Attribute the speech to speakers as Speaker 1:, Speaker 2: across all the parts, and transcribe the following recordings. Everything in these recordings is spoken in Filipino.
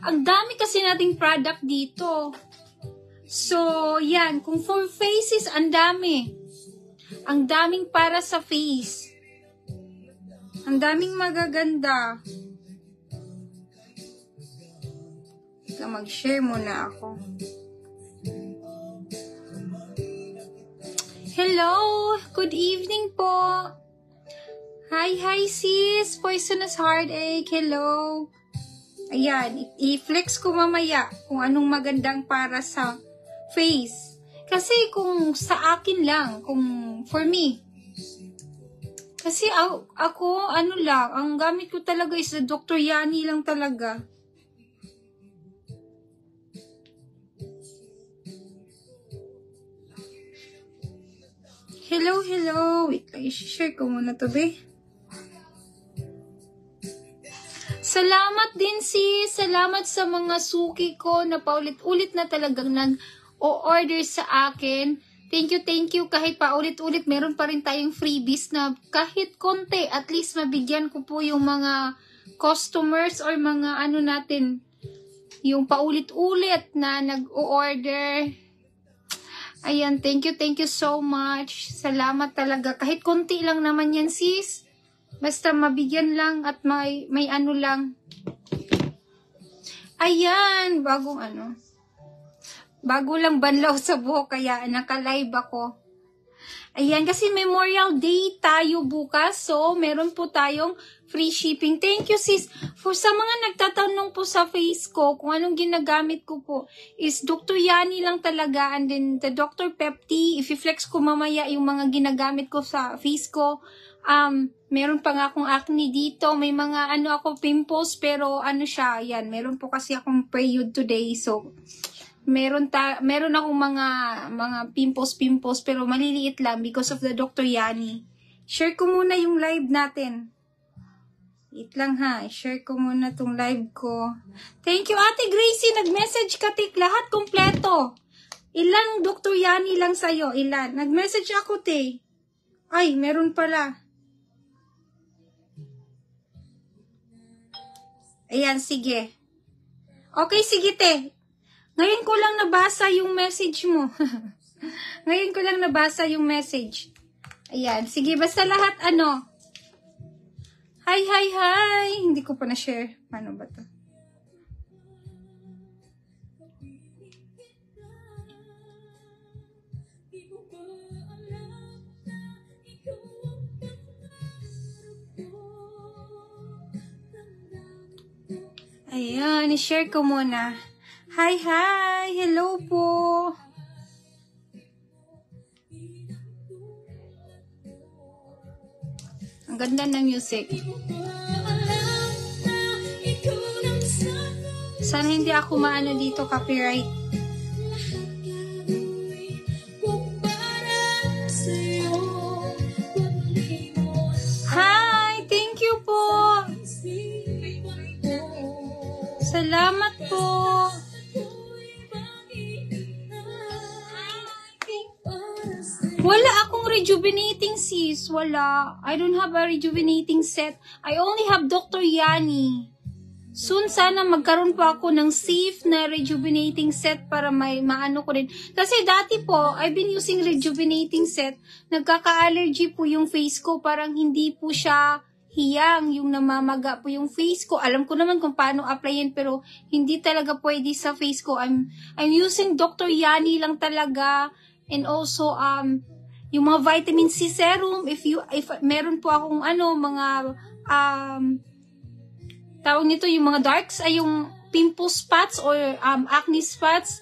Speaker 1: Ang dami kasi nating product dito. So, yan. Kung for faces, ang dami. Ang daming para sa face. Ang daming magaganda. Ika, mag-share muna ako. Hello! Good evening po! Hi sis! Poisonous heartache! Hello! Ayan, i-flex ko mamaya kung anong magandang para sa face. Kasi kung sa akin lang, kung for me. Kasi ako, ano lang, ang gamit ko talaga is Dr. Yani lang talaga. Hello. Wait lang, i-share ko muna to, be. Salamat din sis. Salamat sa mga suki ko na paulit-ulit na talagang nag-o-order sa akin. Thank you. Kahit paulit-ulit, meron pa rin tayong freebies na kahit konti, at least mabigyan ko po yung mga customers or mga ano natin, yung paulit-ulit na nag-o-order. Ayan, thank you so much. Salamat talaga. Kahit konti lang naman yan sis. Basta mabigyan lang at may ano lang. Ayan, bago lang banlaw sa buhok kaya naka-live ako. Ayan, kasi Memorial Day tayo bukas. So, meron po tayong free shipping. Thank you sis. For sa mga nagtatanong po sa face ko, kung anong ginagamit ko po, is Dr. Yani lang talaga. And then, the Dr. Pepti. If-flex ko mamaya yung mga ginagamit ko sa face ko. Meron pa nga akong acne dito. May mga ako pimples pero ano siya, yan. Meron po kasi akong period today. So, meron akong mga pimples pero maliliit lang because of the Dr. Yani. Share ko muna yung live natin. Wait lang ha. Share ko muna tong live ko. Thank you, Ate Gracie. Nag-message ka, tik. Lahat kompleto. Ilang Dr. Yani lang sa'yo? Ilan? Nag-message ako, te. Ay, meron pala. Ayan, sige. Okay, sige, te. Ngayon ko lang nabasa yung message mo. Ngayon ko lang nabasa yung message. Ayan, sige, basta lahat Hi. Hindi ko pa na-share. Paano ba to? Ayan, i-share ko muna. Hi! Hello po! Ang ganda ng music. Sana hindi ako maano dito, copyright. Hi! Thank you po! Salamat po! Wala akong rejuvenating, sis. Wala. I don't have a rejuvenating set. I only have Dr. Yani. Soon sana magkaroon pa ako ng safe na rejuvenating set para may maano ko rin. Kasi dati po, I've been using rejuvenating set. Nagkaka-allergy po yung face ko. Parang hindi po siya hiyang. Yung namamaga po yung face ko. Alam ko naman kung paano applyin pero hindi talaga pwede sa face ko. I'm using Dr. Yani lang talaga. And also, yung mga vitamin C serum. If meron po akong mga tawag nito yung mga darks ay yung pimple spots or acne spots.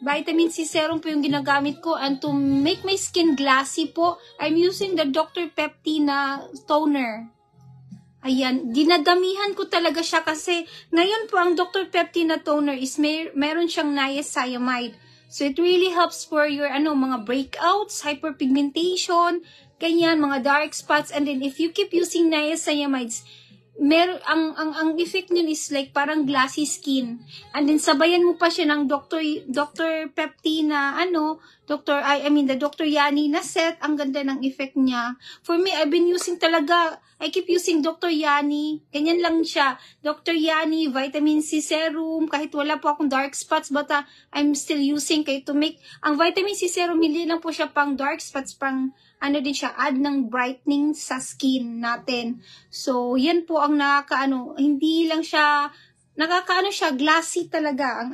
Speaker 1: Vitamin C serum po yung ginagamit ko and to make my skin glassy po, I'm using the Dr. Peptina toner. Ayan, dinadamihan ko talaga siya kasi ngayon po ang Dr. Peptina toner is meron siyang niacinamide. So it really helps for your mga breakouts, hyperpigmentation, ganyan, mga dark spots. And then if you keep using niacinamides, ang effect nun is like parang glassy skin. And then sabayan mo pa siya ng Dr. Peptina, the Dr. Yani na set, ang ganda ng effect niya. For me, I've been using talaga, I keep using Dr. Yani, ganyan lang siya. Dr. Yani, vitamin C serum, kahit wala po akong dark spots, but I'm still using to make, ang vitamin C serum, hindi lang po siya pang dark spots, pang din siya, add ng brightening sa skin natin. So, yan po ang hindi lang siya, siya, glassy talaga,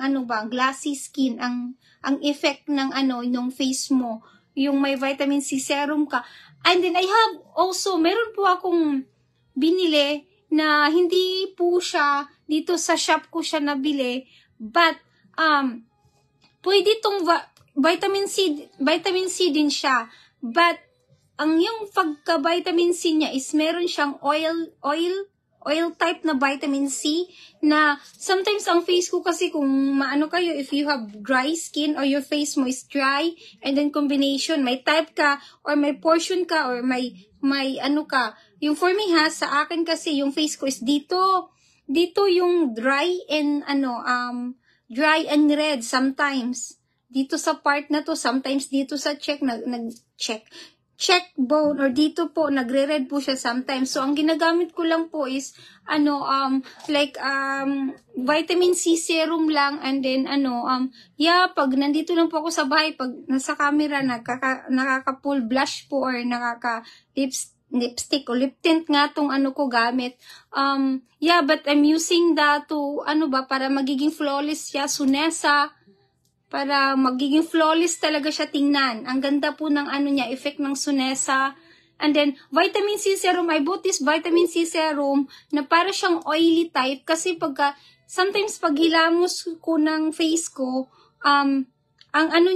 Speaker 1: glassy skin, ang effect ng yung face mo, yung may vitamin C serum ka. And then, I have also, meron po akong binili na hindi po siya, dito sa shop ko siya nabili, but, pwede itong vitamin C din siya, but, ang yung pagka-vitamin C niya is meron siyang oil type na vitamin C na sometimes ang face ko kasi kung kayo, if you have dry skin or your face mo is dry and then combination, may type ka or may portion ka or may ka. Yung for me sa akin kasi yung face ko is dito yung dry and dry and red sometimes. Dito sa part na to, sometimes dito sa cheekbone or dito po nagre-red po siya sometimes. So ang ginagamit ko lang po is vitamin C serum lang and then pag nandito lang po ako sa bahay, pag nasa camera nakaka-full blush po or lipstick o lip tint nga tong ko gamit. But I'm using that to para magiging flawless siya, Sunesa. Para magiging flawless talaga siya tingnan. Ang ganda po ng niya, effect ng Sunesa. And then, vitamin C serum. I bought this vitamin C serum na para siyang oily type. Kasi sometimes pag hilamos ko ng face ko, ang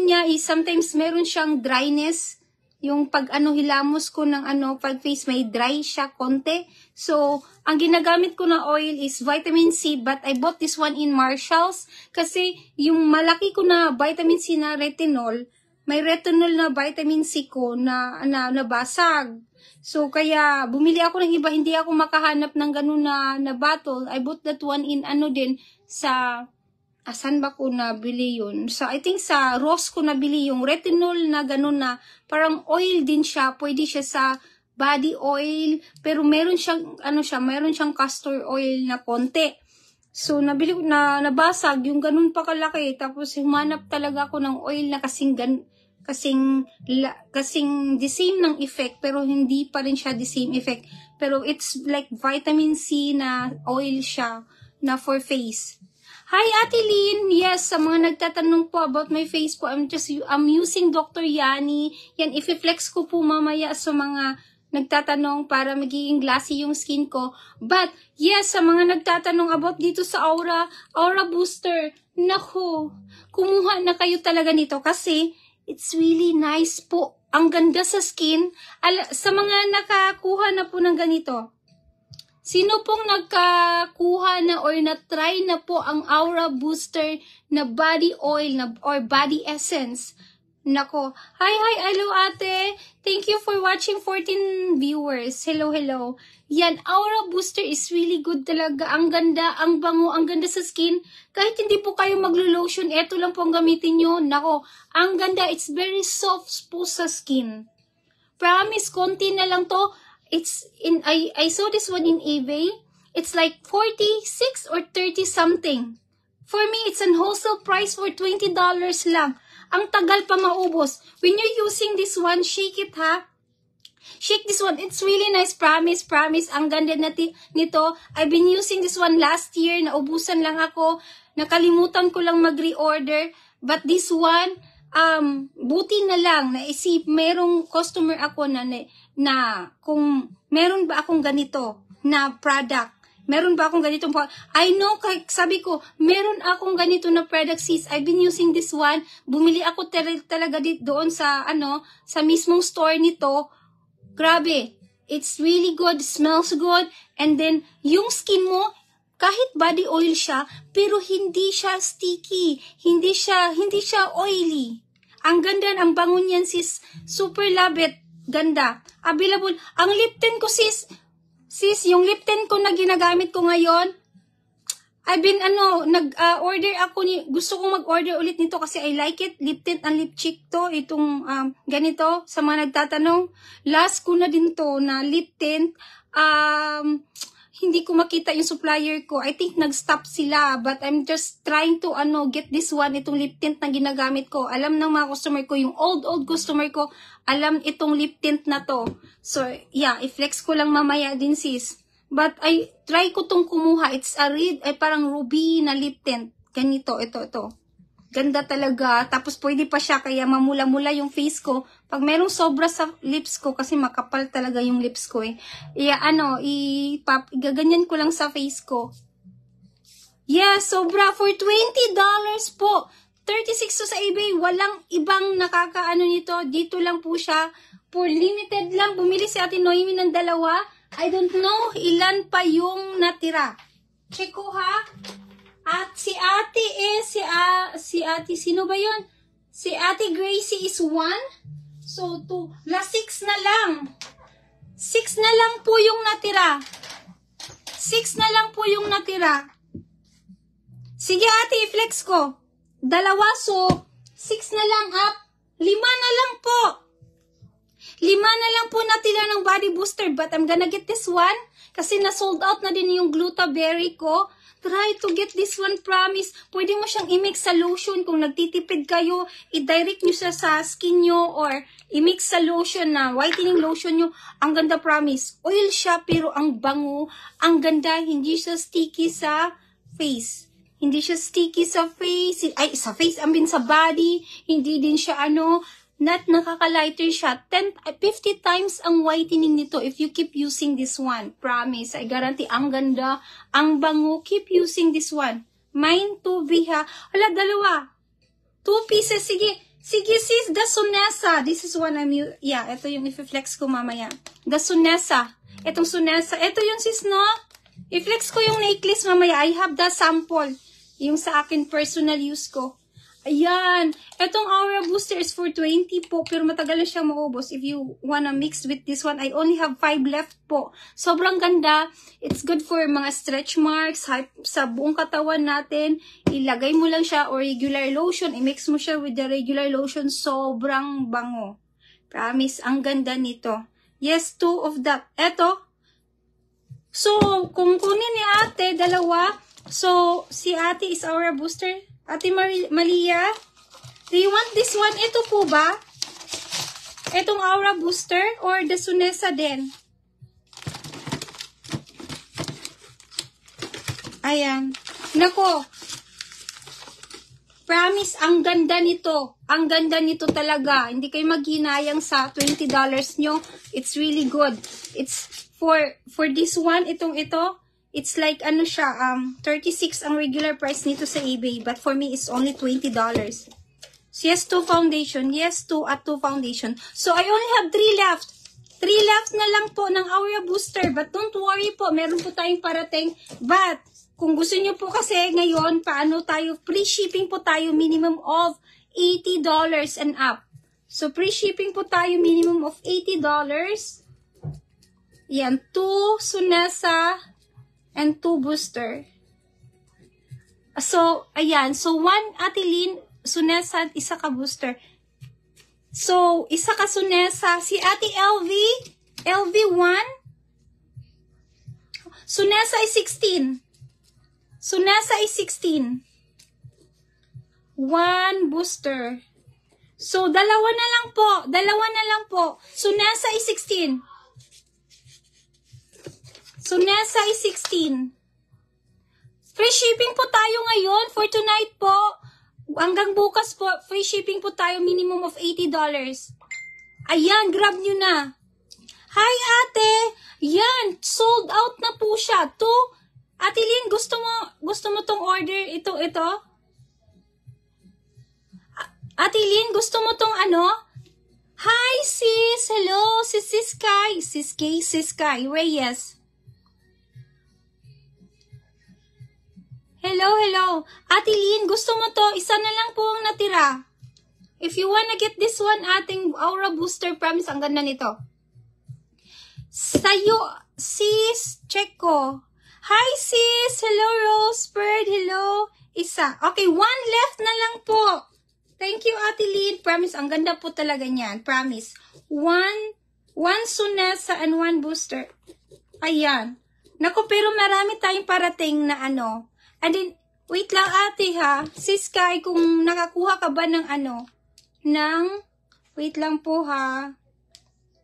Speaker 1: niya is sometimes meron siyang dryness. Yung pag hilamos ko ng pag face may dry siya konti. So, ang ginagamit ko na oil is vitamin C, but I bought this one in Marshalls kasi yung malaki ko na vitamin C na retinol, may retinol na vitamin C ko na nabasag. So, kaya bumili ako ng iba, hindi ako makahanap ng ganun na bottle. I bought that one in din sa asan ba ko nabili yun? So, I think sa Ross ko nabili yung retinol na ganun na parang oil din siya. Pwede siya sa body oil. Pero meron siyang, meron siyang castor oil na konti. So, nabili ko nabasag yung ganun pa kalaki. Tapos, humanap talaga ako ng oil na kasing the same ng effect. Pero, hindi pa rin siya the same effect. Pero, it's like vitamin C na oil siya na for face. Hi, Ate Lynn. Yes, sa mga nagtatanong po about my face po, I'm using Dr. Yani. Yan, i-flex ko po mamaya sa mga nagtatanong para magiging glassy yung skin ko. But, yes, sa mga nagtatanong about dito sa Aura Booster, naku, kumuha na kayo talaga nito kasi it's really nice po. Ang ganda sa skin. Sa mga nakakuha na po ng ganito, sino pong nagkakuha na or na-try na po ang Aura Booster na body oil or body essence? Nako. Hi, hello ate. Thank you for watching 14 viewers. Hello. Yan, Aura Booster is really good talaga. Ang ganda, ang bango, ang ganda sa skin. Kahit hindi po kayo maglo-lotion, eto lang po ang gamitin nyo. Nako, ang ganda. It's very soft po sa skin. Promise, konti na lang to. I saw this one in eBay. It's like 46 or 30 something. For me, it's an wholesale price for $20 lang. Ang tagal pa maubos. When you're using this one, shake it ha. Shake this one. It's really nice. Promise. Ang ganda nito. I've been using this one last year. Naubusan lang ako. Nakalimutan ko lang mag-reorder. But this one, buti na lang. Naisip, merong customer ako na kung meron ba akong ganito na product. Meron ba akong ganitong I know, sabi ko, meron akong ganito na product sis. I've been using this one. Bumili ako talaga doon sa sa mismong store nito. Grabe. It's really good, smells good. And then yung skin mo, kahit body oil siya, pero hindi siya sticky. Hindi siya oily. Ang ganda, ang bango niyan sis. Super love it. Ganda. Available. Ang lip tint ko sis, yung lip tint ko na ginagamit ko ngayon, I've been, nag-order ako gusto kong mag-order ulit nito kasi I like it. Lip tint and lip cheek to. Itong, ganito, sa mga nagtatanong. Last ko na din to na lip tint. Hindi ko makita yung supplier ko. I think nag-stop sila. But I'm just trying to, get this one, itong lip tint na ginagamit ko. Alam ng mga customer ko, yung old customer ko, alam itong lip tint na to. So, yeah, i-flex ko lang mamaya din sis. But I try ko tong kumuha. It's a parang ruby na lip tint. Ganito, ito. Ganda talaga. Tapos pwede pa siya kaya mamula-mula yung face ko. Pag merong sobra sa lips ko, kasi makapal talaga yung lips ko eh. Gaganyan ko lang sa face ko. Yeah, sobra for $20 po. 36 to sa eBay. Walang ibang nito. Dito lang po siya. For limited lang. Bumili si Ate Noemi ng dalawa. I don't know ilan pa yung natira. Check ko ha. At si ate si ate, sino ba yun? Si Ate Gracie is 1. So, 2. Last 6 na lang. 6 na lang po yung natira. 6 na lang po yung natira. Sige ate, i-flex ko. 2, so 6 na lang up. 5 na lang po. 5 na lang po natira ng body booster. But I'm gonna get this one. Kasi na-sold out na din yung Glutaberry ko. Try to get this one, promise. Pwede mo siyang i-mix sa lotion. Kung nagtitipid kayo, i-direct nyo siya sa skin nyo or i-mix sa lotion na whitening lotion nyo. Ang ganda, promise. Oil siya pero ang bango. Ang ganda, hindi siya sticky sa face. Hindi siya sticky sa face. Ay, sa face, ambin sa body. Hindi din siya not nakaka-lighter siya. 50 times ang whitening nito if you keep using this one. Promise. I guarantee. Ang ganda. Ang bango. Keep using this one. Mine 2 ha. Hala, 2. 2 pieces. Sige. Sige sis. The Sunessa. This is one I'm using. Yeah, ito yung i-flex ko mamaya. The Sunessa. Itong Sunessa. Ito yung sis, no? I-flex ko yung necklace mamaya. I have the sample. Yung sa akin personal use ko. Ayan. Itong Aura Booster is for 20 po. Pero matagal na siya maubos. If you wanna mix with this one, I only have 5 left po. Sobrang ganda. It's good for mga stretch marks. Sa buong katawan natin. Ilagay mo lang siya or regular lotion. I-mix mo siya with the regular lotion. Sobrang bango. Promise. Ang ganda nito. Yes, 2 of that. Eto. So, kung kunin ni ate, 2. So, si ate is Aura Booster. Ate Malia, do you want this one? Ito po ba? Itong Aura Booster or the Sunessa din? Ayan. Nako. Promise, ang ganda nito. Ang ganda nito talaga. Hindi kayo maghinayang sa $20 nyo. It's really good. It's for this one, ito. It's like, 36 ang regular price nito sa eBay. But for me, it's only $20. So, yes, 2 foundation. Yes, 2 at 2 foundation. So, I only have 3 left. 3 left na lang po ng Aura Booster. But don't worry po, meron po tayong parating. But, kung gusto nyo po kasi ngayon, free shipping po tayo, minimum of $80 and up. So, free shipping po tayo, minimum of $80. Yan, 2 Sunesa and 2 booster. So, ayan. So, 1 Atilin, Sunesa, at isa ka booster. So, isa ka Sunesa. Si Ate LV, LV1. Sunesa is 16. Sunesa is 16. 1 booster. So, dalawa na lang po. Dalawa na lang po. Sunesa is 16. Sunesa is 16. Free shipping po tayo ngayon for tonight po. Hanggang bukas po, free shipping po tayo, minimum of $80. Ayan, grab nyo na. Hi ate! Yan, sold out na po siya. Ate Lynn, gusto mo tong order? Ito. Ate Lynn, gusto mo tong ano? Hi sis! Hello, sis Sky. Sis Sky Reyes. Hello. Ate Lynn, gusto mo to? Isa na lang po ang natira. If you wanna get this one, ating Aura Booster, promise, ang ganda nito. Sayo, sis, check ko. Hi sis, hello Rose Bird, hello. Isa. Okay, 1 left na lang po. Thank you Ate Lynn. Promise, ang ganda po talaga niyan. Promise. 1 Sunesa and 1 booster. Ayan. Naku, pero marami tayong parating na ano. And then, wait lang ate ha. Sis Sky, kung nakakuha ka ba ng ano, wait lang po ha.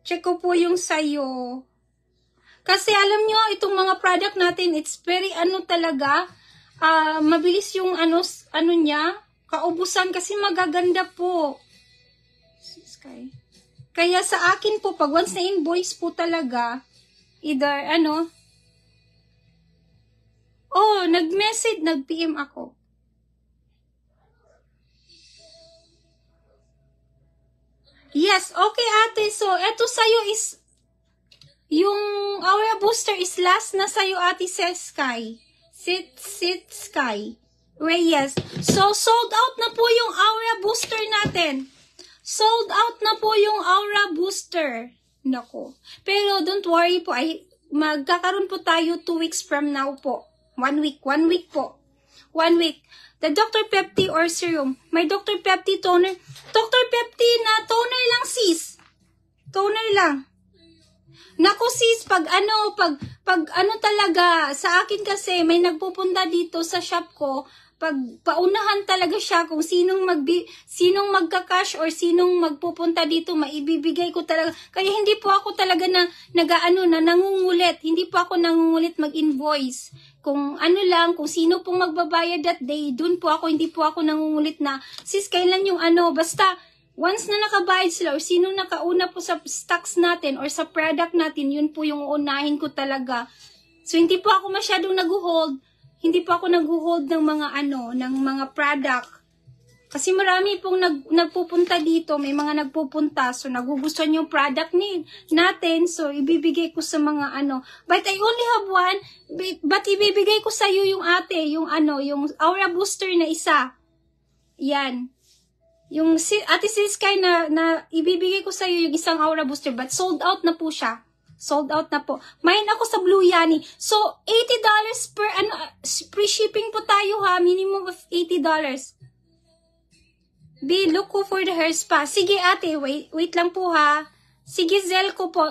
Speaker 1: Check ko po yung sayo. Kasi alam nyo, itong mga product natin, it's very talaga, mabilis yung ano niya, kaubusan kasi magaganda po. Sis Sky. Kaya sa akin po, pag once na invoice po talaga, either nag-message, nag-PM ako. Yes, okay ate. So, eto sa'yo is, yung Aura Booster is last na sa'yo ate Sky. Sit Sky. Reyes. So, sold out na po yung Aura Booster natin. Sold out na po yung Aura Booster. Nako. Pero don't worry po, magkakaroon po tayo 2 weeks from now po. 1 week po. 1 week. The Dr. Pepti or serum. May Dr. Pepti toner. Dr. Pepti na toner lang sis. Toner lang. Naku sis, pag talaga, sa akin kasi may nagpupunta dito sa shop ko, pag paunahan talaga siya kung sinong magka-cash or sinong magpupunta dito, maibibigay ko talaga. Kaya hindi po ako talaga nangungulit. Hindi po ako nangungulit mag-invoice. Kung kung sino pong magbabayad that day, dun po ako, hindi po ako nangungulit na, sis, kailan yung basta, once na nakabayad sila, or sino nakauna po sa stocks natin, or sa product natin, yun po yung unahin ko talaga. So, hindi po ako masyadong nag-hold, hindi po ako nag-hold ng mga product. Kasi marami pong nagpupunta dito, may mga nagpupunta, so nagugustuhan yung product natin, so ibibigay ko sa mga but I only have one, but ibibigay ko sa iyo yung ate, yung Aura Booster na isa. Yan. Yung ate Sis Sky na ibibigay ko sa iyo yung isang Aura Booster, but sold out na po siya. Sold out na po. Main ako sa Blue Yoni. So, $80 per, free shipping po tayo ha, minimum of $80. Look ko for the hair spa. Sige ate, wait lang po ha. Sige, Zel ko po.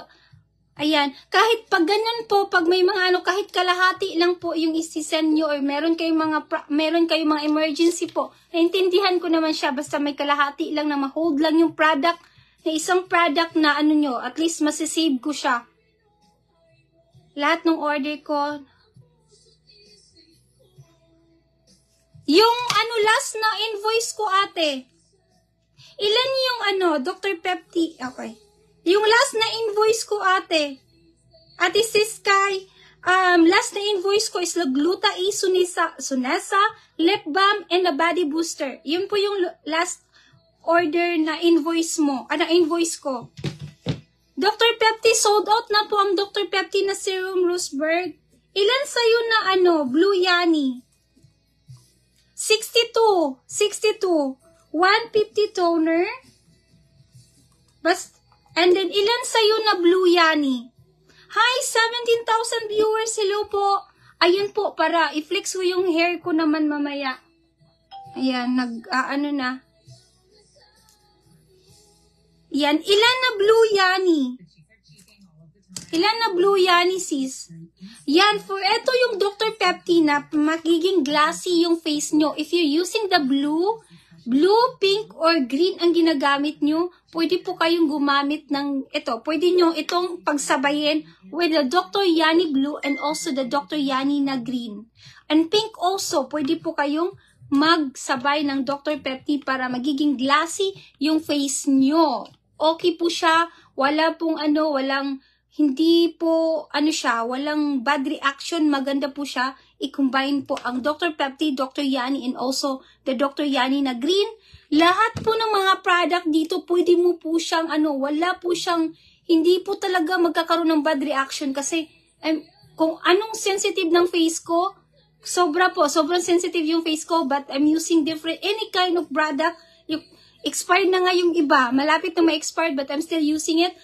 Speaker 1: Ayan, kahit pag ganyan po, pag may mga kahit kalahati lang po yung isi-send nyo or meron kayong mga emergency po. Naintindihan ko naman siya, basta may kalahati lang na ma-hold lang yung product, na isang product na nyo, at least masisave ko siya. Lahat ng order ko. Yung last na invoice ko ate. Ilan yung Dr. Pepti? Okay. Yung last na invoice ko ate. Ate Sis Sky, last na invoice ko is Gluta E Sunesa, lip balm, and a body booster. Yun po yung last order na invoice mo. Invoice ko. Dr. Pepti, sold out na po ang Dr. Pepti na serum Roseberg. Ilan sa'yo na Blue Yoni? 62. 150 toner. And then, ilan sa'yo na Blue Yani? Hi, 17,000 viewers. Hello po. Ayun po, para i-flex ko yung hair ko naman mamaya. Ayan, ano na. Yan, ilan na Blue Yani? Ilan na Blue Yani, sis? Yan, eto yung Dr. Peptina, magiging glassy yung face nyo. If you're using the blue, pink, or green ang ginagamit nyo, pwede po kayong gumamit ng ito. Pwede nyo itong pagsabayin with the Dr. Yani blue and also the Dr. Yani na green. And pink also, pwede po kayong magsabay ng Dr. Pepti para magiging glassy yung face nyo. Okay po siya, wala pong hindi po, walang bad reaction, maganda po siya. I-combine po ang Dr. Pepti, Dr. Yani, and also the Dr. Yani na green. Lahat po ng mga product dito, pwede mo po siyang, hindi po talaga magkakaroon ng bad reaction kasi kung anong sensitive ng face ko, sobrang sensitive yung face ko, but I'm using any kind of product. Expired na nga yung iba, malapit na ma-expired, but I'm still using it.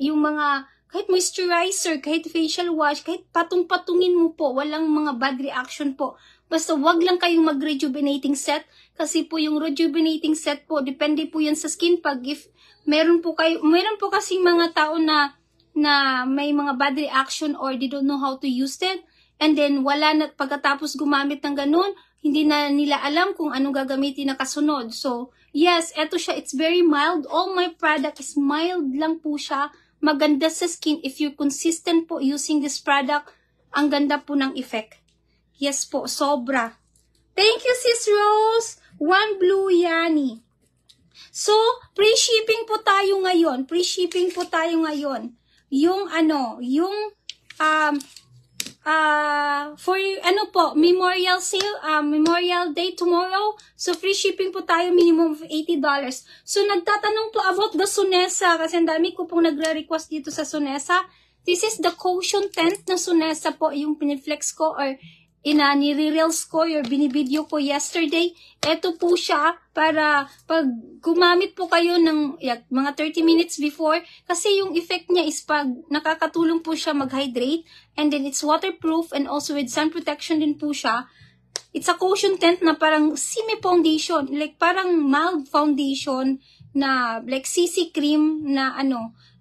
Speaker 1: Yung mga, kahit moisturizer, kahit facial wash, kahit patong-patungin mo po, walang mga bad reaction po. Basta wag lang kayong mag-rejuvenating set, kasi po yung rejuvenating set po, depende po yan sa skin. Meron po kasing mga tao na may mga bad reaction or they don't know how to use it, and then pagkatapos gumamit ng ganun, hindi na nila alam kung anong gagamitin na kasunod. So, yes, eto siya. It's very mild. All my product is mild lang po siya. Maganda sa skin. If you're consistent po using this product, ang ganda po ng effect. Yes po, sobra. Thank you, Sis Rose. One Blue Yani. So, pre-shipping po tayo ngayon. Memorial sale, Memorial Day tomorrow. So, free shipping po tayo, minimum of $80. So, nagtatanong po about the Sonesa, kasi ang dami ko pong nagre-request dito sa Sonesa. This is the cushion tent na Sonesa po, yung piniflex ko or nire-reels ko or binibideo ko yesterday. Ito po siya para pag gumamit po kayo ng mga 30 minutes before, kasi yung effect niya is pag nakakatulong po siya mag-hydrate, and then it's waterproof and also with sun protection din po siya. It's a cushion tent na parang semi-foundation, like parang mild foundation na like CC cream na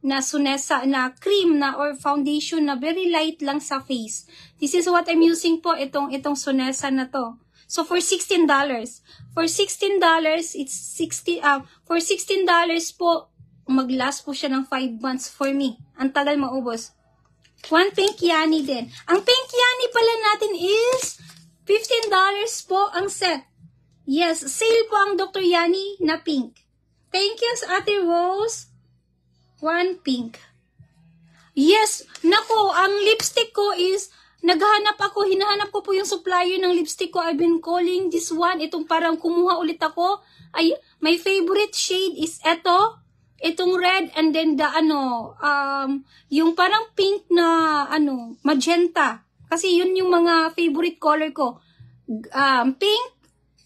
Speaker 1: na Sonesa na cream na or foundation na very light lang sa face. This is what I'm using po, itong Sonesa na to. So for $16. For $16, it's for $16 po, mag-last po siya ng 5 months for me. Ang tagal maubos. One Pink Yani din. Ang Pink Yani pala natin is $15 po ang set. Yes, sale po ang Dr. Yani na pink. Thank you, Ate Rose. One Pink. Yes, nako, ang lipstick ko is, hinahanap ko po yung supplier ng lipstick ko. I've been calling this one. Itong parang kumuha ulit ako. My favorite shade is itong red, and then yung parang pink na, magenta. Kasi yun yung mga favorite color ko. Pink,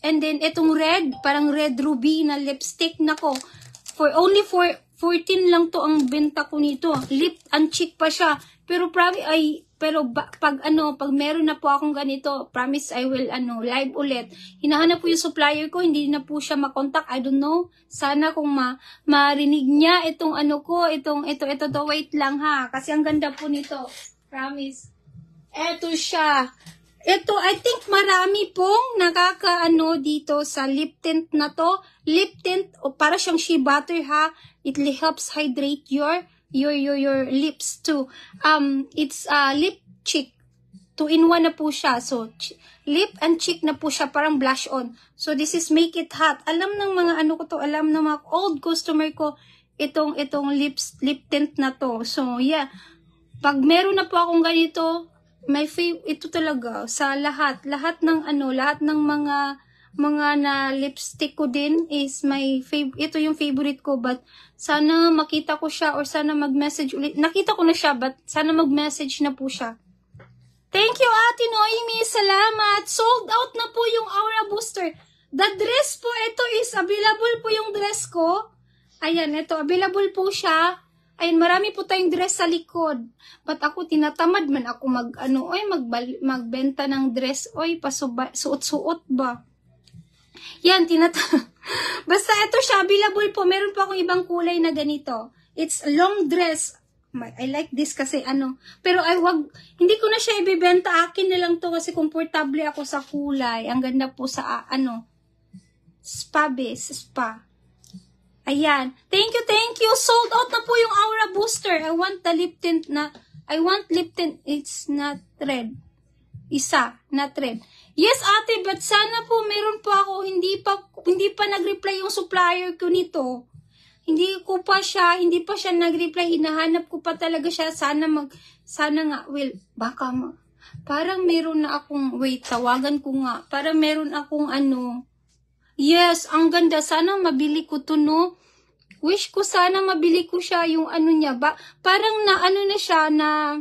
Speaker 1: and then itong red, parang red ruby na lipstick. Nako, for 14 lang to ang benta ko nito. Lip and cheek pa siya. Pero pag meron na po akong ganito, promise I will live ulit. Hinahanap po yung supplier ko, hindi na po siya makontak. I don't know. Sana kung marinig niya itong ito, wait lang ha. Kasi ang ganda po nito. Promise. Eto siya. Ito, I think marami pong dito sa lip tint na to. Lip tint, para siyang shea butter ha. It helps hydrate your lips too. It's lip cheek. 2-in-1 na po siya. So, lip and cheek na po siya, parang blush on. So, this is make it hot. Alam ng mga alam ng mga old customer ko, itong lip tint na to. So, yeah. Pag meron na po akong ganito, ito talaga sa lahat ng mga na lipstick ko din is ito yung favorite ko, but sana makita ko siya or sana mag-message ulit. Nakita ko na siya, but sana mag-message na po siya. Thank you, Ate Noemi. Salamat. Sold out na po yung Aura Booster. The dress po, ito is available po yung dress ko. Ayan, ito. Available po siya. Ayan, marami po tayong dress sa likod. But ako, tinatamad man ako magbenta ng dress. Oy, suot-suot ba? Yan, Basta ito siya, available po. Meron po akong ibang kulay na ganito. It's long dress. I like this kasi pero hindi ko na siya ibibenta. Akin na lang to kasi komportable ako sa kulay. Ang ganda po sa spa. Ayan. Thank you. Sold out na po yung Aura Booster. I want lip tint. It's not red. Isa, not red. Yes, ate, but sana po meron po ako. Hindi pa nag-reply yung supplier ko nito. Hindi pa siya nag-reply. Hinahanap ko pa talaga siya. Sana nga, baka parang meron na akong, tawagan ko nga. Parang meron akong yes, ang ganda. Sana mabili ko to, no? Wish ko sana mabili ko siya yung niya. Parang na na siya na,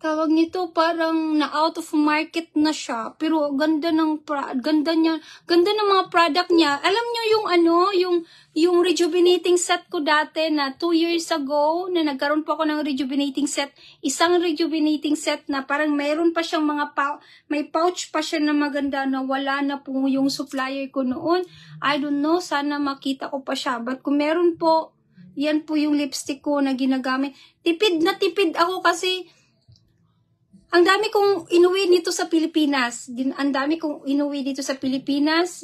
Speaker 1: tawag nito, parang na out of market na siya. Pero ganda ng mga product niya. Alam niyo yung rejuvenating set ko dati na 2 years ago, na nagkaroon po ako ng rejuvenating set. Isang rejuvenating set na parang mayroon pa siyang may pouch pa siya na maganda na wala na po yung supplier ko noon. I don't know, sana makita ko pa siya. But kung meron po, yan po yung lipstick ko na ginagamit. Tipid ako kasi ang dami kong inuwi dito sa Pilipinas.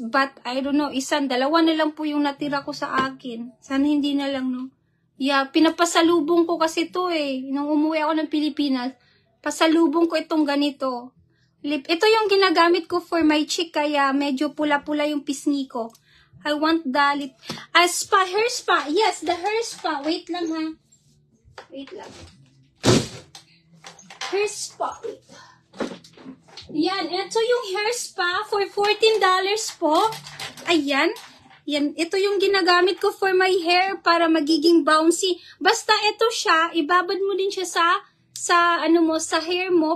Speaker 1: But I don't know, dalawa na lang po yung natira ko sa akin. Sana hindi na lang, no? Yeah, pinapasalubong ko kasi to nung umuwi ako ng Pilipinas. Pasalubong ko itong ganito. Ito yung ginagamit ko for my cheek, kaya medyo pula-pula yung pisngi ko. I want the lip. Hair spa. Yes, the hair spa. Wait lang, ha. Hair spa. Yan, ito yung hair spa for $14 po. Ayan. Yan, ito yung ginagamit ko for my hair para magiging bouncy. Basta ito siya, ibabad mo din siya sa hair mo.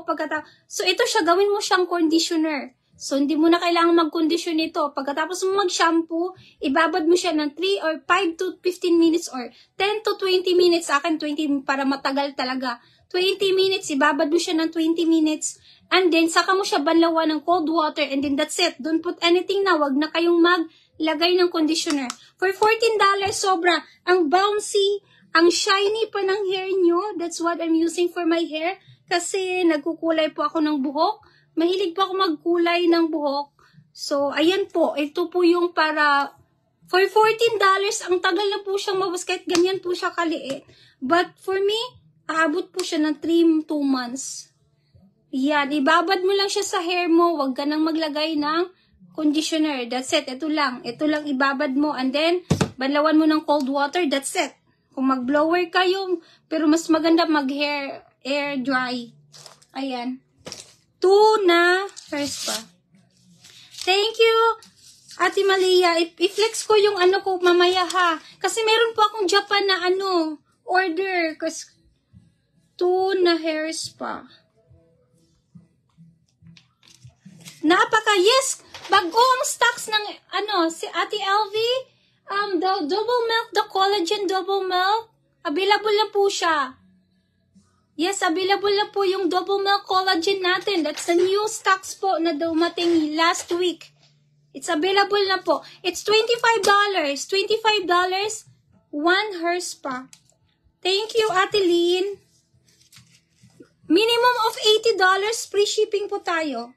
Speaker 1: So ito siya, gawin mo siyang conditioner. So hindi mo na kailangan mag-condition ito. Pagkatapos mo mag-shampoo, ibabad mo siya ng 3 or 5 to 15 minutes or 10 to 20 minutes. Sa akin 20 para matagal talaga. 20 minutes, ibabad mo siya ng 20 minutes, and then, saka mo siya banlawan ng cold water, and then that's it. Don't put anything na, wag na kayong maglagay ng conditioner. For $14, sobra. Ang bouncy, ang shiny pa ng hair nyo. That's what I'm using for my hair. Kasi, nagkukulay po ako ng buhok. Mahilig po ako magkulay ng buhok. So, ayan po. Ito po yung para, for $14, ang tagal na po siyang mabas, kahit ganyan po siya kaliit. But, for me, aabot po siya ng 2 months. Yan, ibabad mo lang siya sa hair mo. Huwag ka nang maglagay ng conditioner. That's it. Ito lang ibabad mo. And then, banlawan mo ng cold water. That's it. Kung mag-blower kayo, pero mas maganda mag-hair air dry. Ayan. 2 na hair spa. Thank you, Ate Malia. I-flex ko yung ko mamaya, ha. Kasi meron po akong Japan na order. Kasi 2 na hair spa. Yes, bago ang stocks ng si Ate LV, the double milk, the collagen double milk, available na po siya. Yes, available na po yung double milk collagen natin. That's the new stocks po na dumating last week. It's available na po. It's $25. $25, 1 hair spa. Thank you, Ate Lynn. Minimum of $80, free shipping po tayo.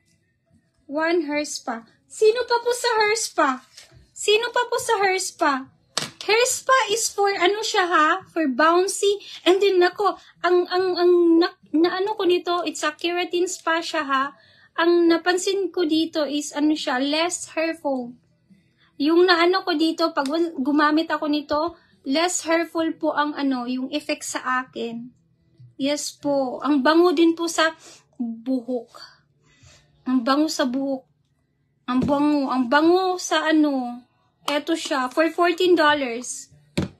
Speaker 1: 1 hair spa. Sino pa po sa hair spa? Hair spa is for siya, ha? For bouncy. And then ko nito, it's a keratin spa siya, ha? Ang napansin ko dito is siya, less hairful. Yung ko dito, pag gumamit ako nito, less hairful po ang yung effect sa akin. Yes po. Ang bango din po sa buhok. Ang bango sa buhok. Ang bango sa Eto siya. For $14.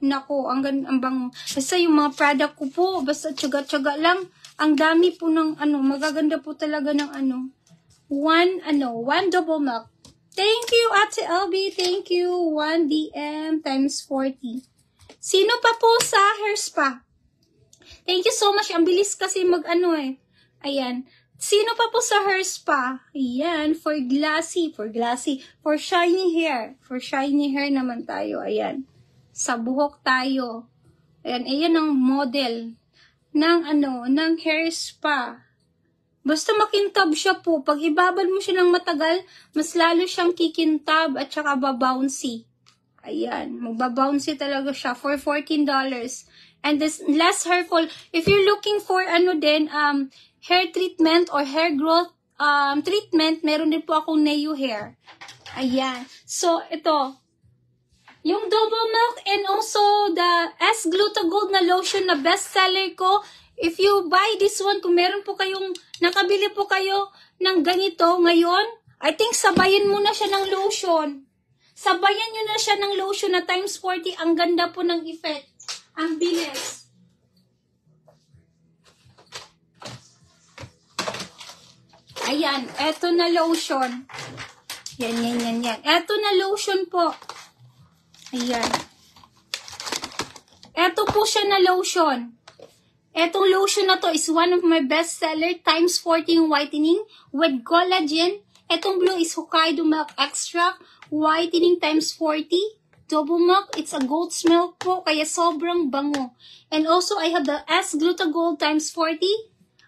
Speaker 1: Nako, ang bango. Basta yung mga product ko po, basta tsaga-tsaga lang. Ang dami po ng magaganda po talaga ng one double milk. Thank you, Ate LB. Thank you. 1 DM times 40. Sino pa po sa hair spa? Thank you so much. Ang bilis kasi mag-ano eh. Ayan. Sino pa po sa hair spa? Ayan. For shiny hair. For shiny hair naman tayo. Ayan. Sa buhok tayo. Ayan. Ayan ang model ng hair spa. Basta makintab siya po. Pag ibabad mo siya ng matagal, mas lalo siyang kikintab at saka babouncy. Ayan. Magbabouncy talaga siya for $14. And this less hair fall. If you're looking for hair treatment or hair growth treatment, meron din po akong Neo Hair. Ayan. So, ito. Yung Double Milk and also the S-Glutagold na lotion na best seller ko. If you buy this one, kung meron po kayong, nakabili po kayo ng ganito ngayon, I think sabayan mo na siya ng lotion. Sabayan nyo na siya ng lotion na times 40. Ang ganda po ng effect. Ang bilis. Ayan, eto na lotion. Yan. Eto na lotion po. Ayan. Eto po siya na lotion. Etong lotion na to is one of my best seller, times 14 whitening with collagen. Etong blue is Hokkaido Milk Extract, whitening times 40. Double milk, it's a goat's milk po, kaya sobrang bango. And also, I have the S-Glutagold times 40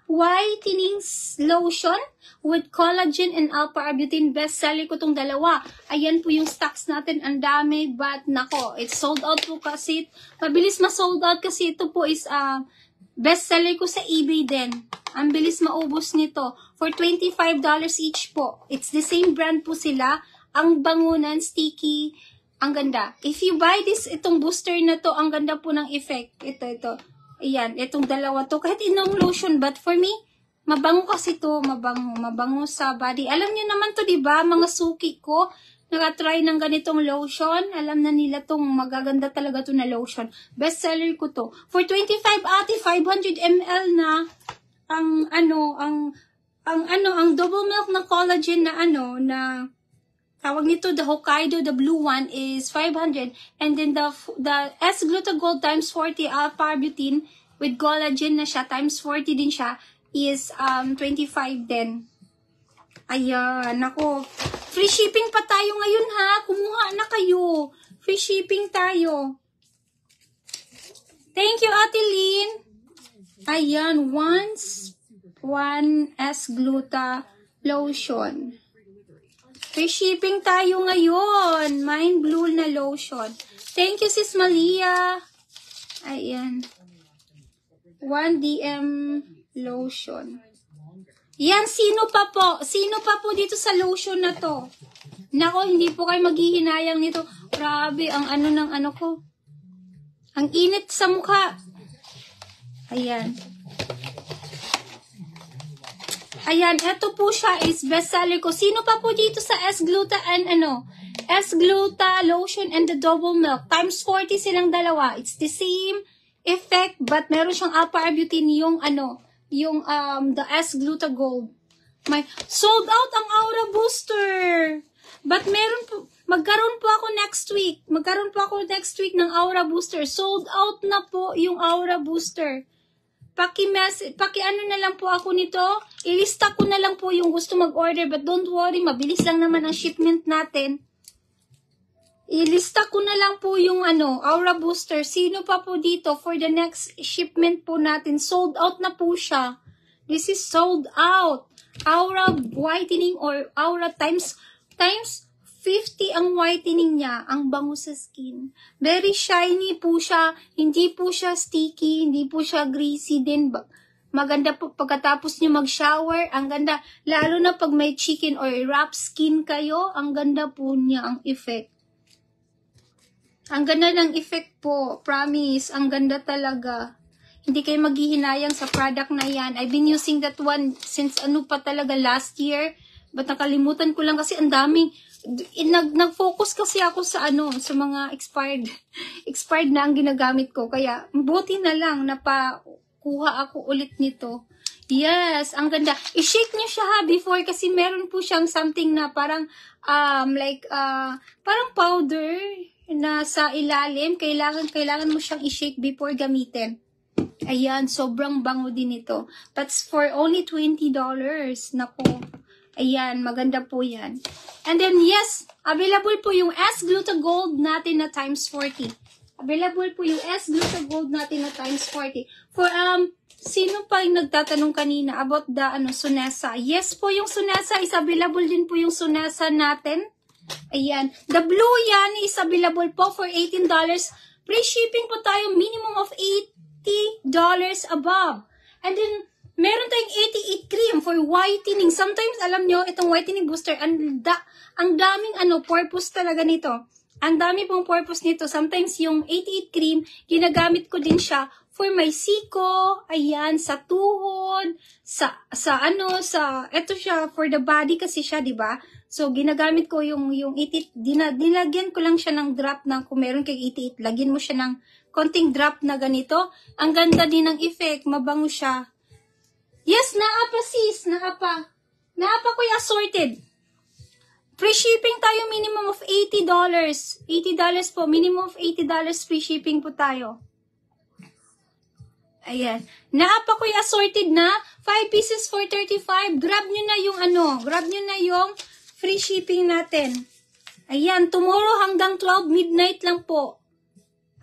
Speaker 1: whitening lotion with collagen and alpha-arbutin. Best seller ko tong dalawa. Ayan po yung stocks natin. Ang dami, but nako, it's sold out po kasi. Mabilis ma-sold out kasi ito po is best seller ko sa eBay din. Ang bilis maubos nito. For $25 each po. It's the same brand po sila. Ang bangunan, sticky. Ang ganda. If you buy itong booster na to, ang ganda po ng effect. Ito. Ayan, itong dalawa to. Kahit inong lotion, but for me, mabango kasi to. Mabango sa body. Alam niyo naman to, di ba? Mga suki ko, nakatry ng ganitong lotion. Alam na nila tong magaganda talaga to na lotion. Best seller ko to. For 25 ate, 500 ml na ang double milk na collagen na tawag nito, the Hokkaido, the blue one is 500. And then the S-Glutagold times 40 alpha-arbutin with collagen na siya, times 40 din siya, is 25 din. Ayan, ako. Free shipping pa tayo ngayon ha. Kumuha na kayo. Free shipping tayo. Thank you, Ate Lynn. Ayan, one S-Gluta lotion. Free shipping tayo ngayon. Mind Blue na lotion. Thank you, Sis Malia. Ayan. 1DM lotion. Yan, sino pa po? Sino pa po dito sa lotion na to? Nako, hindi po kayo maghihinayang nito. Grabe, ang ng ko. Ang init sa mukha. Ayan. Ayan, eto po siya is bestseller ko. Sino pa po dito sa S-Gluta and S-Gluta lotion and the double milk. Times 40 silang dalawa. It's the same effect but meron siyang alpha-arbutin yung the S-Glutagold. Sold out ang Aura Booster. But magkaroon po ako next week. Ng Aura Booster. Sold out na po yung Aura Booster. Paki-ano na lang po ako nito. Ilista ko na lang po yung gusto mag-order. But don't worry, mabilis lang naman ang shipment natin. Ilista ko na lang po yung Aura Booster. Sino pa po dito for the next shipment po natin? Sold out na po siya. This is sold out. Aura whitening or Aura times 50 ang whitening niya. Ang bango sa skin. Very shiny po siya. Hindi po siya sticky. Hindi po siya greasy din. Maganda po pagkatapos niyo mag-shower. Ang ganda. Lalo na pag may chicken or wrap skin kayo. Ang ganda po niya ang effect. Ang ganda ng effect po. Promise. Ang ganda talaga. Hindi kayo maghihinayang sa product na yan. I've been using that one since pa talaga last year. But nakalimutan ko lang kasi ang daming nag-focus kasi ako sa sa mga expired na ang ginagamit ko. Kaya buti na lang napakuha ako ulit nito. Yes, ang ganda. I-shake niyo siya ha before kasi meron po siyang something na parang parang powder. na sa ilalim, kailangan mo siyang i-shake before gamitin. Ayan, sobrang bango din ito. That's for only $20. Nako. Ayan, maganda po yan. And then, yes, available po yung S-Glutagold natin na times 40. Available po yung S-Glutagold natin na times 40. For, sino pa yung nagtatanong kanina about the, Sunesa? Yes po, yung Sunesa is available din po yung Sunesa natin. Ayan. The blue yan is available po for $18. Free shipping po tayo, minimum of $80 above. And then, meron tayong 88 cream for whitening. Sometimes, alam nyo, itong whitening booster, ang daming purpose talaga nito. Ang dami pong purpose nito. Sometimes, yung 88 cream, ginagamit ko din siya for my siko, ayan, sa tuhod, eto siya, for the body kasi siya, di ba? So, ginagamit ko yung 88, dinagyan ko lang siya ng drop na, kung meron kay 88, lagyan mo siya ng konting drop na ganito. Ang ganda din ng effect, mabango siya. Yes, naapa sis, naapa ko yung assorted. Free shipping tayo, minimum of $80. $80 po, minimum of $80 free shipping po tayo. Ayan. Naapa ko yung assorted na 5 pieces for $35. Grab nyo na yung free shipping natin. Ayan, tomorrow hanggang 12 midnight lang po.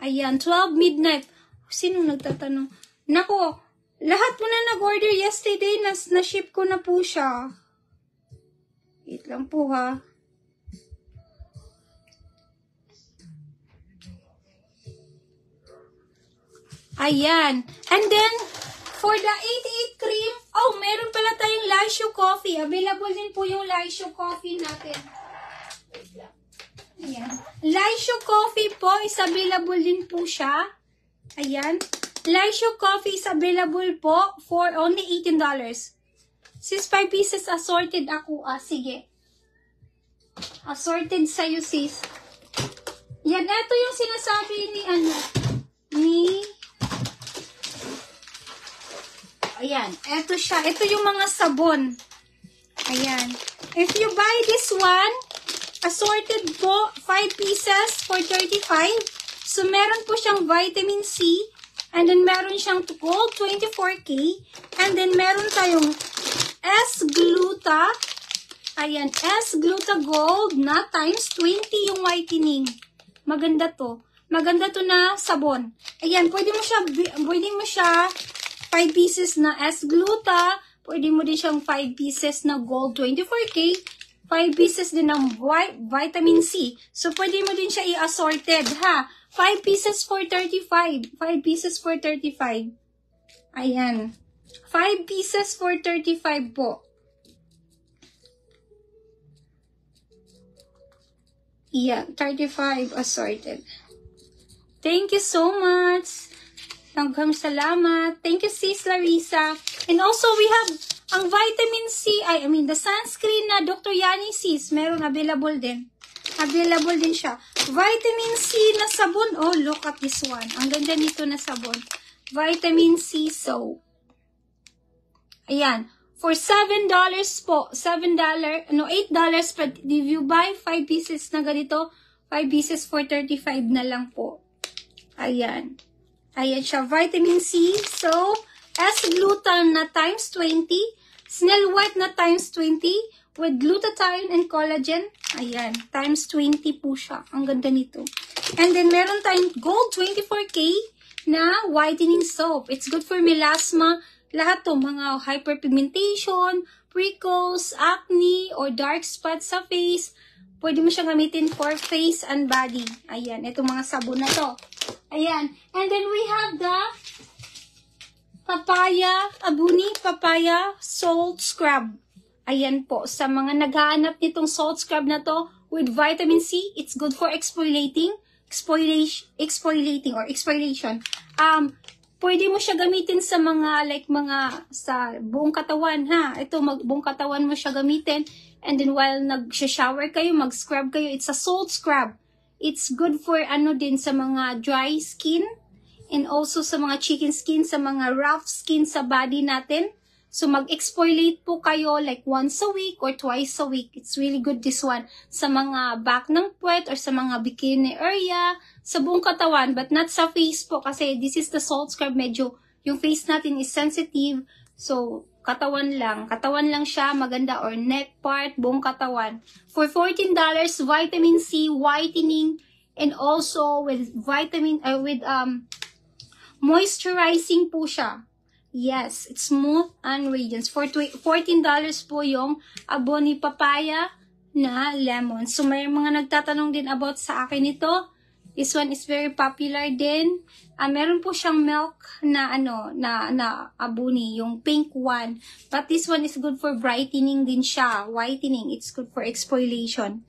Speaker 1: Ayan, 12 midnight. Sino nagtatanong? Nako, lahat po na nag-order yesterday, na-ship ko na po siya. Wait lang po ha. Ayan. And then, for the 88 cream, meron pala tayong Laishu coffee. Available din po yung Laishu coffee natin. Wait lang. Ayan. Laishu coffee po is available din po siya. Ayan. Laishu coffee is available po for only $18. Sis, 5 pieces assorted ako. Sige. Assorted sa'yo, sis. Yan, ito yung sinasabi ayan, ito siya. Ito yung mga sabon. Ayan. If you buy this one, assorted po, 5 pieces for $35. So, meron po siyang vitamin C. And then, meron siyang gold, 24K. And then, meron tayong S-Gluta. Ayan, S-Gluta Gold na times 20 yung whitening. Maganda to. Maganda to na sabon. Ayan, pwede mo siya 5 pieces na S-Gluta. Pwede mo din siyang 5 pieces na gold, 24K. 5 pieces din ng vitamin C. So, pwede mo din siya i-assorted, ha? 5 pieces for $35. 5 pieces for $35. Ayan. 5 pieces for $35 po. Yeah, 35 assorted. Thank you so much. Hanggang salamat. Thank you, Sis Larissa. And also, we have ang vitamin C, the sunscreen na Dr. Yani, sis. Meron, available din. Available din siya. Vitamin C na sabon. Oh, look at this one. Ang ganda nito na sabon. Vitamin C soap. Ayan. For $7 po. $8. But if you buy 5 pieces na ganito, 5 pieces for $35 na lang po. Ayan. Ayan siya. Vitamin C soap. S-Glutan na times 20. Snail White na times 20. With glutathione and collagen. Ayan. Times 20 po siya. Ang ganda nito. And then, meron tayong gold 24K na whitening soap. It's good for melasma. Lahat to, mga hyperpigmentation, prickles, acne, or dark spots sa face. Pwede mo siyang gamitin for face and body. Ayan. Itong mga sabon na to. Ayan. And then, we have the Abuni Papaya Salt Scrub. Ayan po. Sa mga naghahanap nitong salt scrub na to with vitamin C, it's good for exfoliation. Pwede mo siya gamitin sa sa buong katawan, ha? Ito, buong katawan mo siya gamitin. And then while nag-shower kayo, mag-scrub kayo, it's a salt scrub. It's good for din sa mga dry skin. And also sa mga chicken skin, sa mga rough skin sa body natin. So, mag-exfoliate po kayo like once a week or twice a week. It's really good this one. Sa mga back ng puwet or sa mga bikini area, sa buong katawan, but not sa face po kasi this is the salt scrub. Medyo yung face natin is sensitive. So, katawan lang siya, maganda, or neck part, buong katawan. For $14, vitamin C, whitening, and also with moisturizing po siya. Yes, it's smooth and radiance. For $14 po yung Aboni papaya na lemon. So, may mga nagtatanong din about sa akin ito. This one is very popular din. Meron po siyang milk na Aboni, yung pink one. But this one is good for brightening din siya. Whitening. It's good for exfoliation.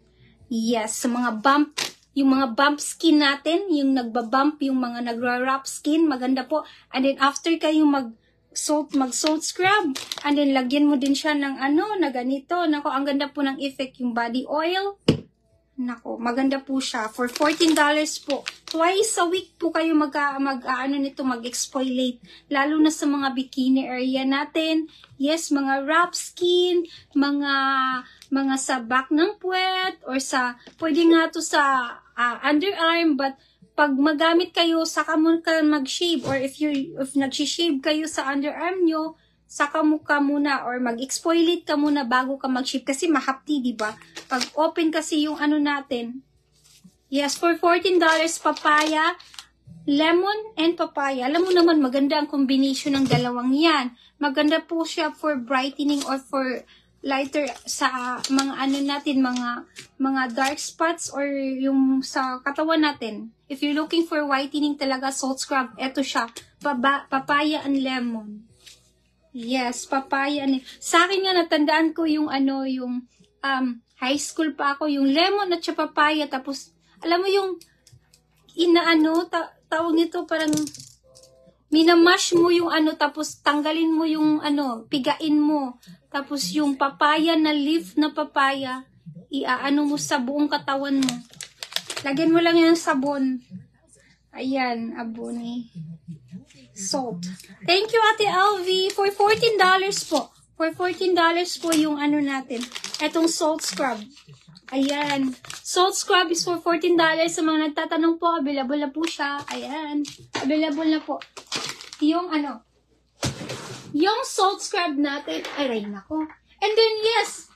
Speaker 1: Yes, sa mga bump, yung mga bump skin natin, yung nagbabump, yung mga nagra-wrap skin, maganda po. And then after kayong mag-salt scrub, and then lagyan mo din siya ng na ganito. Nako, ang ganda po ng effect, yung body oil. Nako, maganda po siya. For $14 po. Twice a week po kayo mag-exfoliate. Lalo na sa mga bikini area natin. Yes, mga wrap skin, mga sa back ng puwet, or pwede nga to sa underarm, but pag magamit kayo, saka mo ka mag-shave, or if nag-shave kayo sa underarm nyo, saka mo ka muna, or mag-exfoliate ka muna bago ka mag-shave, kasi mahapdi, diba? Pag open kasi yung natin. Yes, for $14, papaya, lemon, and papaya. Alam mo naman, maganda ang combination ng dalawang yan. Maganda po siya for brightening or for lighter sa mga natin, mga dark spots or yung sa katawan natin. If you're looking for whitening talaga, salt scrub, eto siya. Papaya and lemon. Yes, papaya and sa akin nga natandaan ko yung yung high school pa ako, yung lemon at siya papaya, tapos alam mo yung tawag nito, parang minamash mo yung tapos tanggalin mo yung pigain mo. Tapos yung papaya na leaf na papaya, mo sa buong katawan mo. Lagyan mo lang yung sabon. Ayan, Aboni. Salt. Thank you, Ate Alvi. For $14 po. For $14 po yung natin. Etong salt scrub. Ayan. Salt scrub is for $14. Sa mga nagtatanong po, available na po siya. Ayan. Available na po. Yung salt scrub natin, aray nako. And then, yes,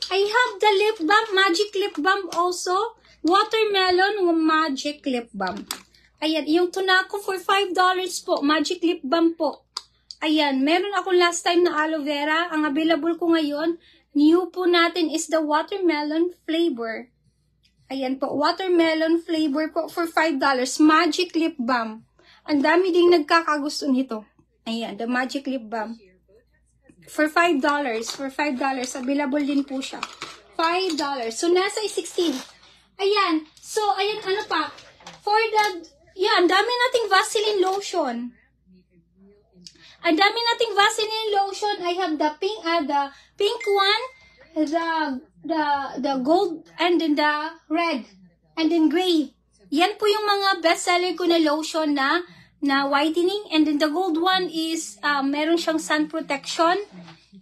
Speaker 1: I have the lip balm, magic lip balm also. Watermelon magic lip balm. Ayan, yung Tunako for $5 po, magic lip balm po. Ayan, meron ako last time na aloe vera. Ang available ko ngayon, new po natin is the watermelon flavor. Ayan po, watermelon flavor po for $5. Magic lip balm. Ang dami ding nagkakagusto nito. Ayan, the magic lip balm. For $5. For $5. Available din po siya. $5. So, nasa 16. Ayan. So, ayan, pa. For ang dami nating Vaseline lotion. Ang dami nating Vaseline lotion. I have the pink one, the gold, and then the red, and then gray. Yan po yung mga bestseller ko na lotion na whitening. And then the gold one is meron siyang sun protection.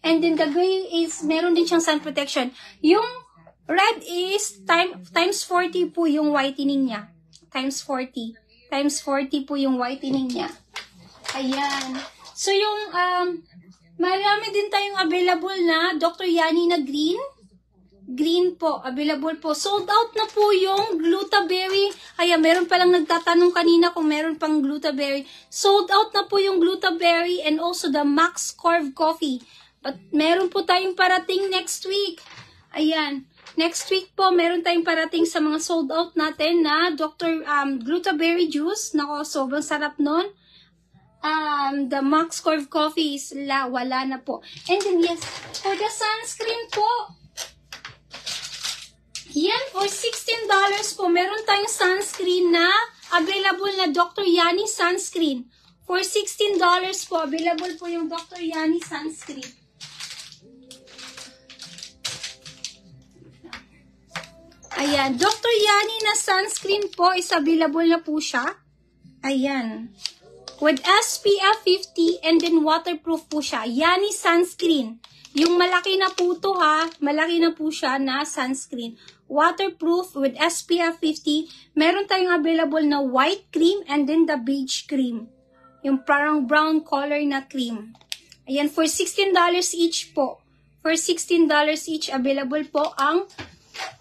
Speaker 1: And then the gray is meron din siyang sun protection. Yung red is times 40 po yung whitening niya. Times 40. Times 40 po yung whitening niya. Ayan. So yung marami din tayong available na Dr. Yani na green. Green po, available po. Sold out na po yung Glutaberry. Ayan, meron palang nagtatanong kanina kung meron pang Glutaberry. Sold out na po yung Glutaberry and also the Max Corv Coffee. But meron po tayong parating next week. Ayan. Next week po, meron tayong parating sa mga sold out natin na Dr. Glutaberry Juice. Nako, sobrang sarap nun. The Max Corv Coffee is wala na po. And then yes, for the sunscreen po, yan, for $16 po, meron tayong sunscreen na available na Dr. Yani sunscreen. For $16 po, available po yung Dr. Yani sunscreen. Ayan, Dr. Yani na sunscreen po is available na po siya. Ayan. with SPF 50 and then waterproof po siya. Yani sunscreen. Yung malaki na po to ha, malaki na po siya na sunscreen. Waterproof with SPF 50. Meron tayong available na white cream and then the beige cream. Yung parang brown color na cream. Ayan, for $16 each po. For $16 each, available po ang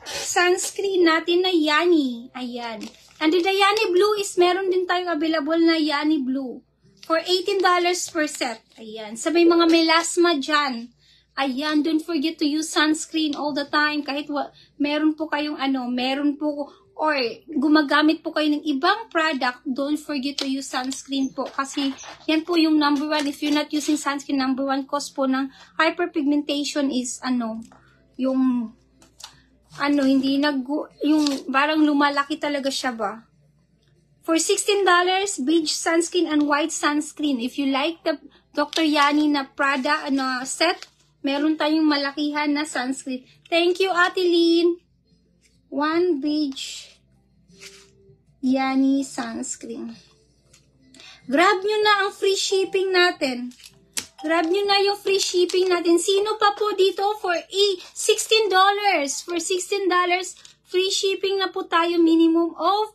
Speaker 1: sunscreen natin na Yani. Ayan. And then the Yani Blue is meron din tayong available na Yani Blue. For $18 per set. Ayan. Sa may mga melasma dyan. Ayan, don't forget to use sunscreen all the time. Kahit meron po kayong meron po, or gumagamit po kayo ng ibang product, don't forget to use sunscreen po. Kasi yan po yung number one. If you're not using sunscreen, number one cause po ng hyperpigmentation is yung parang lumalaki talaga siya ba. For $16, beige sunscreen and white sunscreen. If you like the Dr. Yani na Prada na set, meron tayong malakihan na sunscreen. Thank you, Ate Lynn. One beige Yani sunscreen. Grab nyo na ang free shipping natin. Grab nyo na yung free shipping natin. Sino pa po dito for $16? For $16, free shipping na po tayo. Minimum of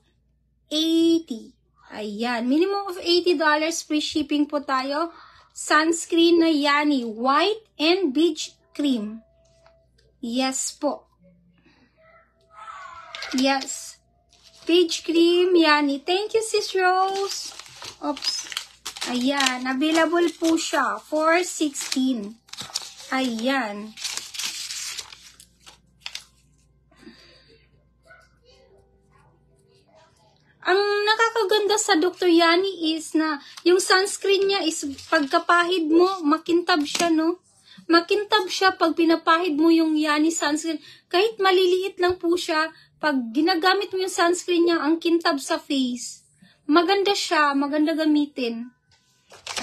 Speaker 1: 80. Ayan. Minimum of $80 free shipping po tayo. Sunscreen na Yani. White and beige cream. Yes po. Yes. Beige cream Yani. Thank you, Sis Rose. Oops. Ayan, available po siya for 16. Ayan. Ang nakakaganda sa Dr. Yani is na yung sunscreen niya is pagkapahid mo, makintab siya, no? Makintab siya pag pinapahid mo yung Yani sunscreen. Kahit maliliit lang po siya, pag ginagamit mo yung sunscreen niya, ang kintab sa face. Maganda siya, maganda gamitin.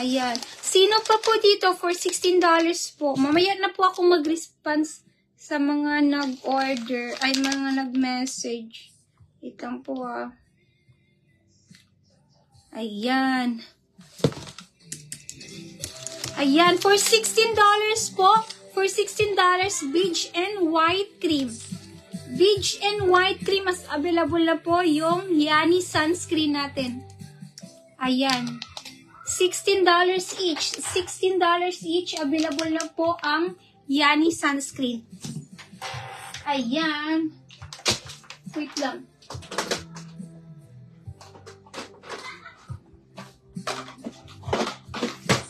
Speaker 1: Ayan. Sino pa po dito for $16 po? Mamaya na po ako mag-response sa mga nag-order, ay mga nag-message. Itang po ah. Ayan. Ayan, for $16 po. For $16, beige and white cream. Beige and white cream, mas available na po yung Yani sunscreen natin. Ayan. $16 each. $16 each. Available na po ang Yani sunscreen. Ayan. Wait lang.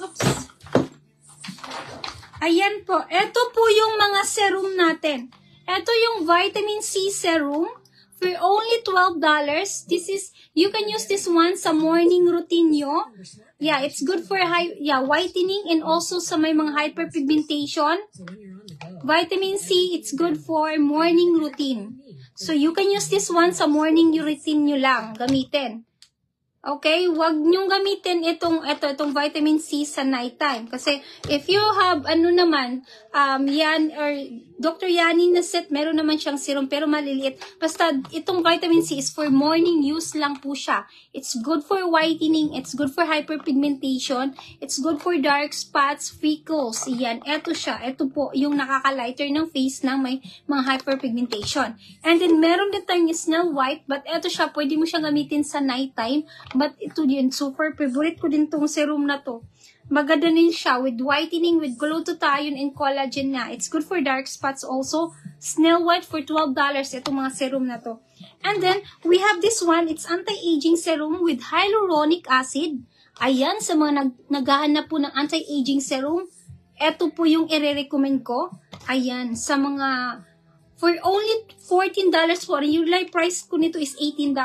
Speaker 1: Oops. Ayan po. Ito po yung mga serum natin. Ito yung vitamin C serum. For only $12. This is, you can use this one sa morning routine nyo. Yeah, it's good for whitening and also sa may mga hyperpigmentation. Vitamin C, it's good for morning routine. So you can use this one sa morning routine nyo lang, gamitin. Okay, wag nyong gamitin itong vitamin C sa nighttime. Kasi if you have, yan, or Dr. Yani na set, meron naman siyang serum, pero maliliit. Basta, itong vitamin C is for morning use lang po siya. It's good for whitening, it's good for hyperpigmentation, it's good for dark spots, freckles. Yan, eto siya. Ito po yung nakaka-lighter ng face ng may mga hyperpigmentation. And then, meron din tayong Snow White, but eto siya, pwede mo siyang gamitin sa nighttime. But ito din, super favorite ko din tong serum na to. Maganda din siya with whitening, with glutathione and collagen na. It's good for dark spots also. Snow White for $12. Itong mga serum na to. And then, we have this one. It's anti-aging serum with hyaluronic acid. Ayan, sa mga naghahanap po ng anti-aging serum, ito po yung i-recommend ko. Ayan, sa mga, for only $14 po. Yung live price ko nito is $18.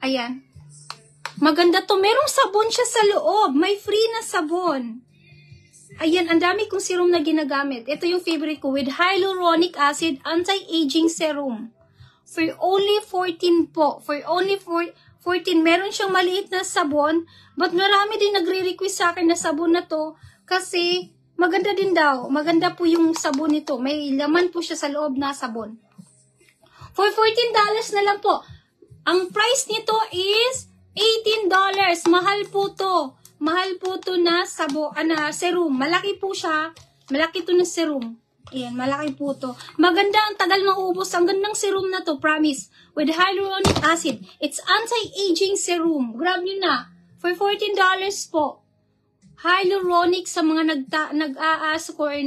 Speaker 1: Ayan. Maganda to. Merong sabon siya sa loob. May free na sabon. Ayan, ang dami kong serum na ginagamit. Ito yung favorite ko with hyaluronic acid anti-aging serum. For only 14 po. For only 14. Meron siyang maliit na sabon. But marami din nagre-request sa akin na sabon na to. Kasi maganda din daw. Maganda po yung sabon nito. May laman po siya sa loob na sabon. For $14 na lang po. Ang price nito is $18. Mahal po to. Mahal po to na serum. Malaki po siya. Malaki to na serum. Ayan, malaki po to. Maganda, ang tagal maubos. Ang gandang serum na to, promise. With hyaluronic acid. It's anti-aging serum. Grab nyo na. For $14 po. Hyaluronic sa mga nag-aas or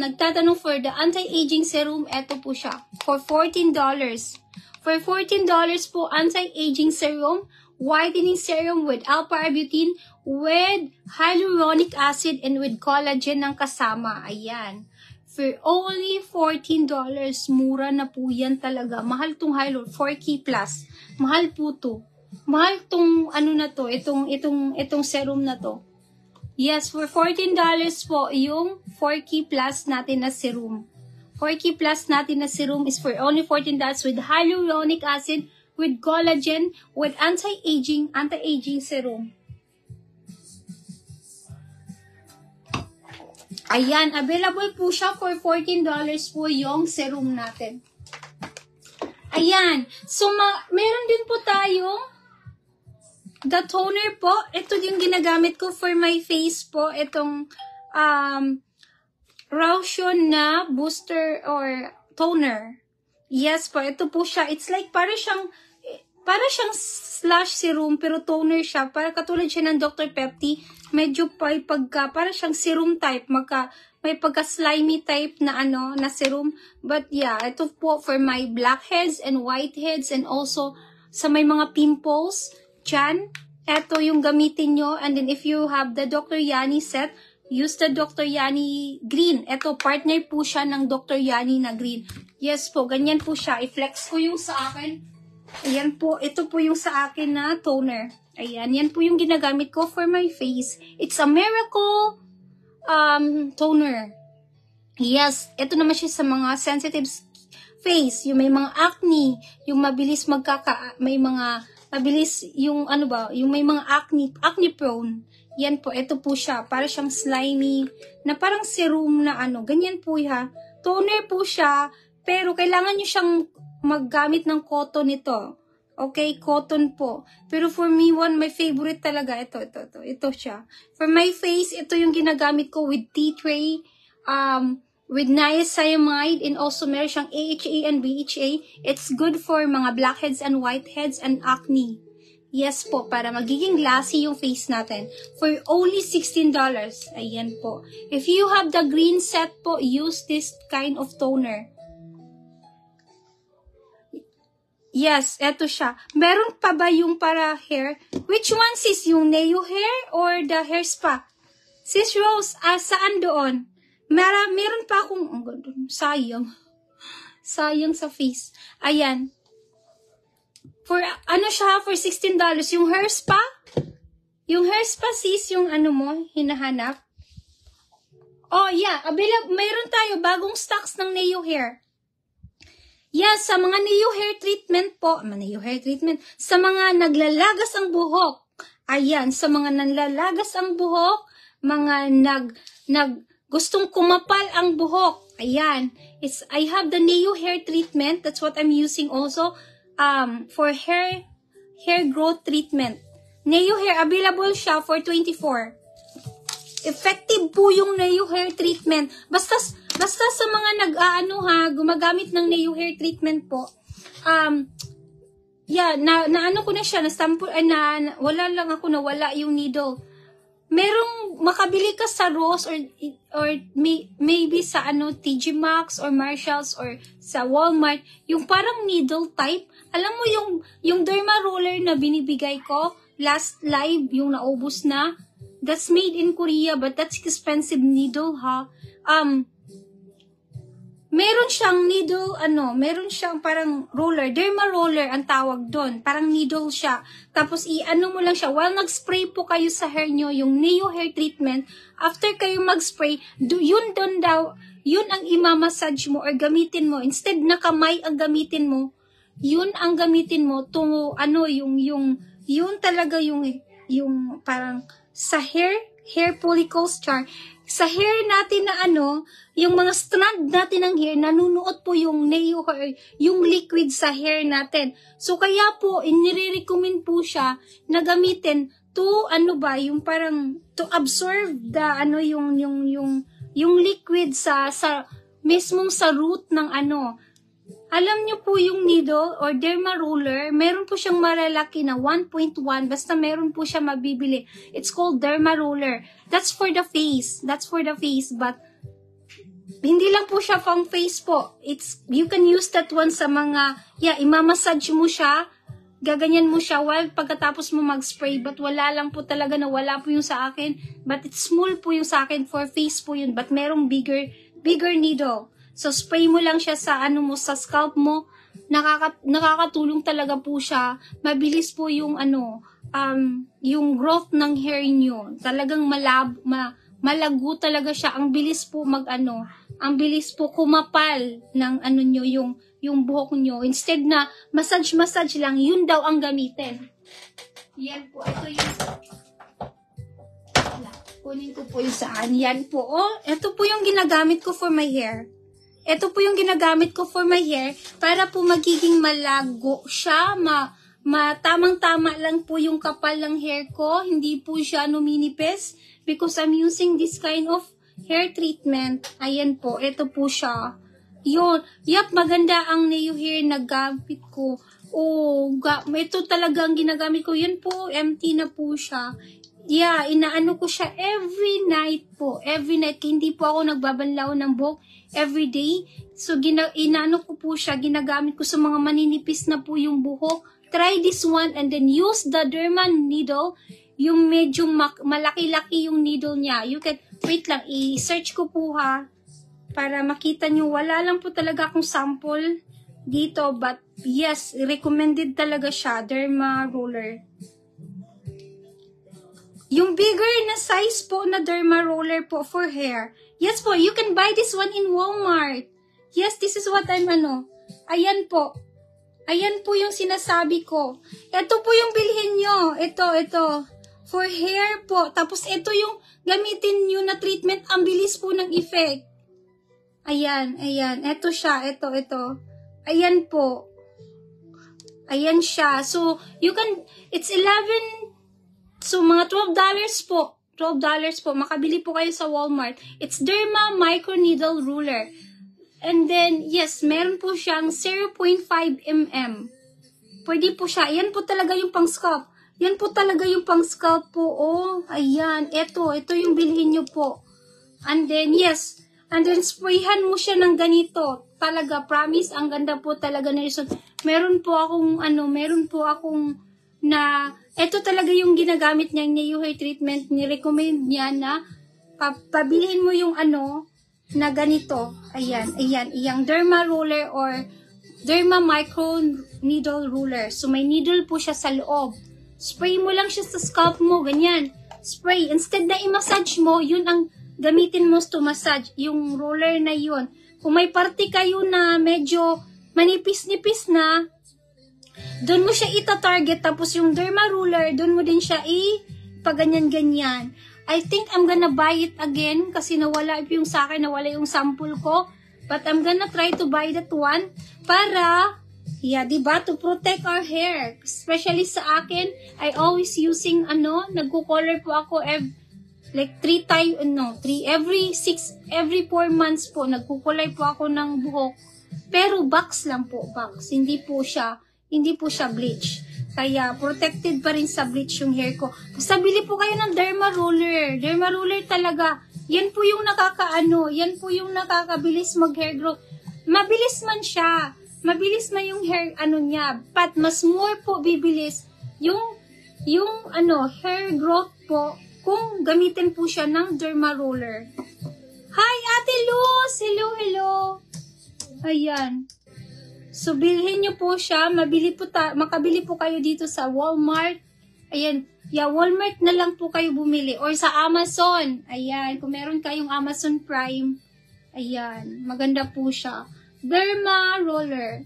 Speaker 1: nagtatanong for the anti-aging serum. Ito po siya. For $14. For $14 po, anti-aging serum, whitening serum with alpha-arbutin, with hyaluronic acid, and with collagen ng kasama. Ayan. For only $14, mura na po yan talaga. Mahal tong hyalur, 4K plus. Mahal po to. Mahal tong ano na to, itong serum na to. Yes, for $14 po, yung 4K plus natin na serum. 4K plus natin na serum is for only $14 with hyaluronic acid, with collagen, with anti-aging serum. Ayan, available po siya for $14 po yung serum natin. Ayan, so meron din po tayong the toner po. Ito yung ginagamit ko for my face po. Itong Raution na booster or toner. Yes po, ito po siya. It's like para siyang slash serum pero toner siya. Para katulad siya ng Dr. Pepti. Medyo para siyang serum type. May pagka-slimy type na na serum. But yeah, ito po for my blackheads and whiteheads and also sa may mga pimples. Diyan, ito yung gamitin nyo. And then if you have the Dr. Yani set, use the Dr. Yani green. Ito, partner po siya ng Dr. Yani na green. Yes po, ganyan po siya. I-flex ko yung sa akin. Ayan po, ito po yung sa akin na toner. Ayan, yan po yung ginagamit ko for my face. It's a miracle toner. Yes, ito naman siya sa mga sensitive face. Yung may mga acne, yung mabilis may mga mabilis yung yung may mga acne prone. Yan po, ito po siya. Para siyang slimy, na parang serum na ganyan po ha. Toner po siya, pero kailangan nyo siyang maggamit ng cotton ito. Okay, cotton po. Pero for me, my favorite talaga, ito siya. For my face, ito yung ginagamit ko with tea tray, with niacinamide, and also meron siyang AHA and BHA. It's good for mga blackheads and whiteheads and acne. Yes po, para magiging glassy yung face natin. For only $16. Ayan po. If you have the green set po, use this kind of toner. Yes, eto siya. Meron pa ba yung para hair? Which one sis? Yung Neo hair or the hair spa? Sis Rose, saan doon? Meron pa akong, sayang. Sayang sa face. Ayan. For, siya, for $16. Yung hair spa? Yung hair spa, sis, yung mo, hinahanap? Oh, yeah. Mayroon tayo, bagong stocks ng Neo Hair. Yes, sa mga Neo Hair treatment po, sa mga naglalagas ang buhok. Ayan, sa mga naglalagas ang buhok, mga gustong kumapal ang buhok. Ayan. I have the Neo Hair treatment. That's what I'm using also. For hair growth treatment. Neo Hair, available siya for $24. Effective po yung Neo Hair treatment. Basta sa mga gumagamit ng Neo Hair treatment po. Yeah, ko na siya, wala yung needle. Merong makabili ka sa Ross or maybe sa TG Maxx or Marshalls or sa Walmart, yung parang needle type. Alam mo yung derma roller na binibigay ko last live, yung naubos na, that's made in Korea but that's expensive needle ha. Meron siyang needle, meron siyang parang roller, derma roller ang tawag doon. Parang needle siya. Tapos mo lang siya. While nag-spray po kayo sa hair nyo, yung Neo Hair treatment, after kayo mag-spray, yun ang imamassage mo or gamitin mo. Instead na kamay ang gamitin mo, yun ang gamitin mo tungo, yun talaga yung parang sa hair follicles char. sa hair natin na yung mga strand natin ng hair, nanunuot po yung Neo hair, yung liquid sa hair natin. So, kaya po, inire-recommend po siya na gamitin to, yung parang, to absorb the, yung liquid sa mismong sa root ng Alam niyo po yung needle or derma roller, meron po siyang malalaki na 1.1, basta meron po siya mabibili. It's called derma roller. That's for the face. But hindi lang po siya pang face po. You can use that one sa mga, imamassage mo siya, gaganyan mo siya while pagkatapos mo mag-spray. But wala lang po talaga na wala po yung sa akin. But it's small po yung sa akin, for face po yun. But merong bigger needle. So, spray mo lang siya sa sa scalp mo. Nakakatulong talaga po siya. Mabilis po yung yung growth ng hair nyo. Talagang malago talaga siya. Ang bilis po ang bilis po kumapal ng nyo, yung buhok nyo. Instead na massage lang, yun daw ang gamitin. Yan po, ito yung kunin ko po yung saan. Yan po, ito po yung ginagamit ko for my hair. Ito po yung ginagamit ko for my hair para po magiging malago siya, tamang-tama lang po yung kapal ng hair ko, hindi po siya numinipis because I'm using this kind of hair treatment. Ayan po, ito po siya. Yun, maganda ang Neo hair na gamit ko. Ito talagang ginagamit ko. Yun po, empty na po siya. Inaano ko siya every night po. Every night, hindi po ako nagbabanlaw ng buhok every day. So, inaano ko po siya, ginagamit ko sa mga maninipis na po yung buhok. Try this one and then use the derma needle, yung medyo malaki-laki yung needle niya. You can, wait lang, i-search ko po para makita nyo. Wala lang po talaga akong sample dito, but yes, recommended talaga siya, derma roller. Yung bigger na size po na derma roller po for hair. Yes po, you can buy this one in Walmart. Yes, this is what I'm Ayan po. Ayan po yung sinasabi ko. Ito po yung bilhin nyo. Ito. For hair po. Tapos ito yung gamitin nyo na treatment. Ang bilis po ng effect. Ayan. Ito siya. Ito. Ayan po. Ayan siya. So, it's 11, so mga $12 po. $12 po. Makabili po kayo sa Walmart. It's Derma Micro Needle Ruler. And then, yes, meron po siyang 0.5 mm. Pwede po siya. Yan po talaga yung pang scalp. Yan po talaga yung pang scalp po. Ayan. Ito yung bilhin nyo po. And then, yes. And then, sprayhan mo siya ng ganito. Talaga, promise, ang ganda po talaga na result. Meron po akong ito talaga yung ginagamit niya, Neo hair treatment. Ni-recommend niya na pabilihin mo yung na ganito. Ayan. Iyang derma roller or derma micro needle ruler. So, may needle po siya sa loob. Spray mo lang siya sa scalp mo. Ganyan. Spray. Instead na i-massage mo, yun ang gamitin mo to massage. Yung roller na yun. Kung may party kayo na medyo manipis-nipis na, doon mo siya ita-target. Tapos yung derma ruler, doon mo din siya paganyan-ganyan. I think I'm gonna buy it again kasi nawala yung sa akin, nawala yung sample ko. But I'm gonna try to buy that one para, diba, to protect our hair. Especially sa akin, I always using, nagko-color po ako every 4 months po, nagkukulay po ako ng buhok. Pero box lang po, box. Hindi po siya bleach. Kaya, protected pa rin sa bleach yung hair ko. Basta bili po kayo ng derma roller. Derma roller talaga. Yan po yung yan po yung nakakabilis mag-hair growth. Mabilis man siya. Mabilis man yung hair, niya. But, mas more po bibilis yung hair growth po kung gamitin po siya ng derma roller. Hi, Ate Luz! Hello! Ayan. So, bilhin nyo po siya. Makabili po kayo dito sa Walmart. Ayan. Walmart na lang po kayo bumili. Or sa Amazon. Ayan. Kung meron kayong Amazon Prime. Ayan. Maganda po siya. Derma Roller.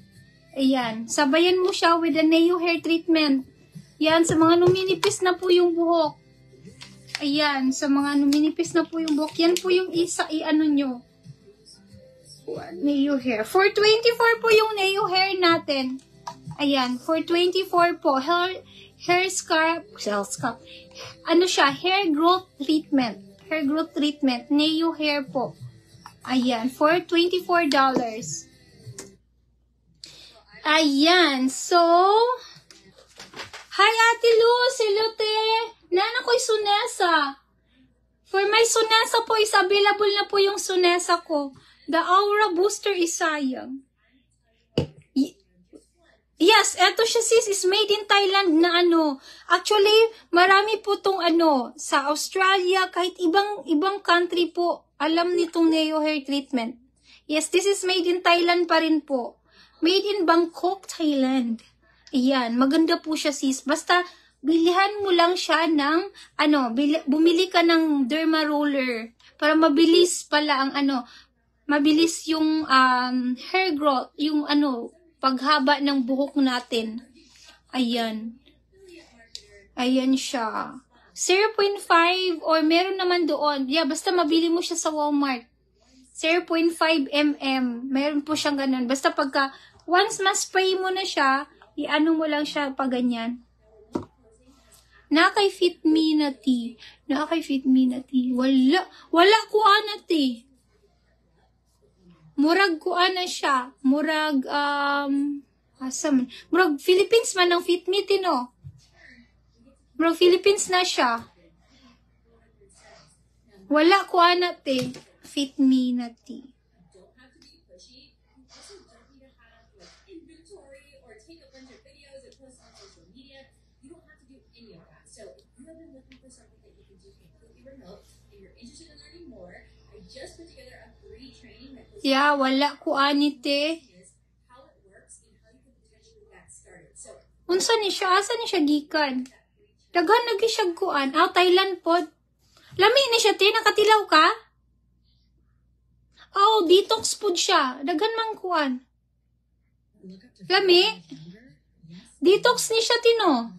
Speaker 1: Ayan. Sabayan mo siya with the Neo hair treatment. Yan. Sa mga numinipis na po yung buhok. Ayan, sa mga numinipis na po yung buhok, yan po yung isa, i-ano nyo. Neo hair. For 24 po yung Neo hair natin. Ayan, for 24 po. Hair scalp. Ano siya? Hair growth treatment. Hair growth treatment. Neo hair po. Ayan, for $24. Ayan, so, hi Ate Luz, hello te. Nana ko'y Sunesa. For my Sunesa po is available na po yung Sunesa ko. The Aura Booster is sayang. Yes, eto siya sis, is made in Thailand na ano. Actually, marami po tong ano, sa Australia, kahit ibang country po, alam nitong Neo hair treatment. Yes, this is made in Thailand pa rin po. Made in Bangkok, Thailand. Ayan, maganda po siya sis. Basta, bilihan mo lang siya ng, ano, bumili ka ng derma roller. Para mabilis pala ang ano, mabilis yung hair growth, yung ano, paghaba ng buhok natin. Ayan. Ayan siya. 0.5 or meron naman doon. Yeah, basta mabili mo siya sa Walmart. 0.5 mm. Meron po siyang ganun. Basta pagka, once ma-spray mo na siya, i-ano mo lang siya pag ganyan. Nakay Fit Me na tea. Nakay Fit Me na tea. Wala ko na tea. Murag kuan na siya. Murag, asam. Murag Philippines man ang Fit Me, tino. Murag Philippines na siya. Wala kuan na te. Fit Me na tea. Yeah, wala ko anite. Unsa ni siya? Asa ni siya gikan? Daghan lagi siya kuan. Thailand pod. Lami ni siya te, nakatilaw ka? Oh, detox pod siya. Daghan man kuan. Lami? Detox ni siya tino.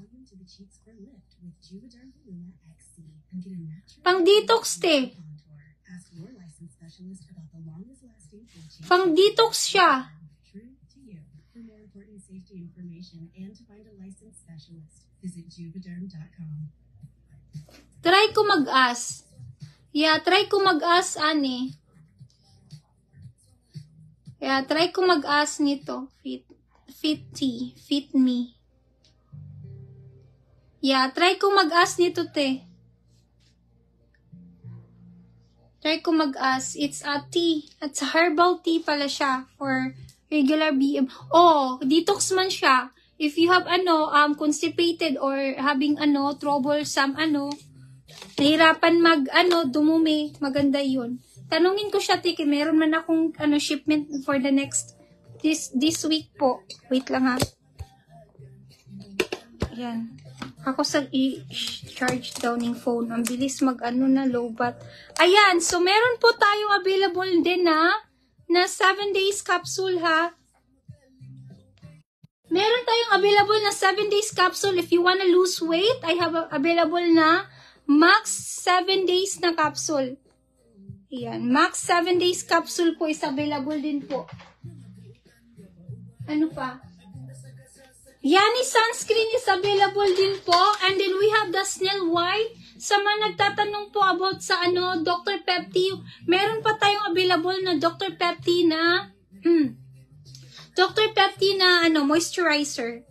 Speaker 1: Pang detox te. Pang detox siya. Try ko mag-as. Yeah, try ko mag-as ani. Yeah, try ko mag-as nito. Fit Me. Yeah, try ko mag-as nito te. Try ko mag-as. It's a tea. It's a herbal tea pala siya for regular BM. Oh, detox man siya. If you have constipated or having troublesome nahirapan dumumi, maganda yun. Tanungin ko siya, tiki, meron man akong shipment for the next this week po. Wait lang ha. Yan. Ako sa i-charge down ng phone. Ang bilis na lowbat. Ayan, so meron po tayong available din na 7 days capsule ha. Meron tayong available na 7 days capsule. If you wanna lose weight, I have available na max 7 days na capsule. Ayan, max 7 days capsule po is available din po. Ano pa? Yani sunscreen is available din po. And then we have the Snail White. Sa mga nagtatanong po about sa Dr. Pepti, meron pa tayong available na Dr. Pepti na Dr. Pepti na moisturizer.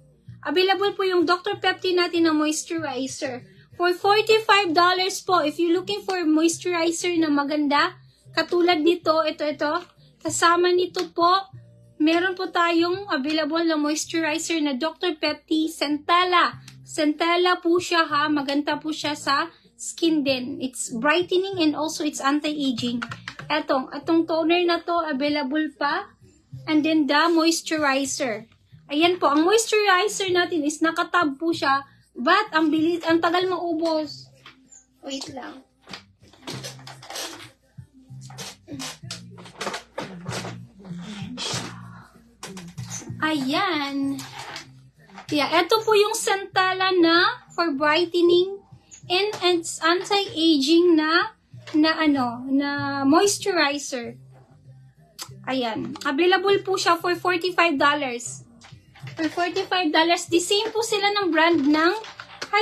Speaker 1: Available po yung Dr. Pepti natin na moisturizer. For $45 po, if you're looking for moisturizer na maganda, katulad nito, ito, kasama nito po, meron po tayong available na moisturizer na Dr. Pepti Centella. Centella po siya ha, maganda po siya sa skin din. It's brightening and also it's anti-aging. Atong toner na to, available pa. And then the moisturizer. Ayan po, ang moisturizer natin is nakatab po siya. But, ang tagal maubos. Wait lang. Ayan. Yeah, ito po yung Centella na for brightening and it's anti-aging na moisturizer. Ayan. Available po siya for $45. For $45. The same po sila ng brand ng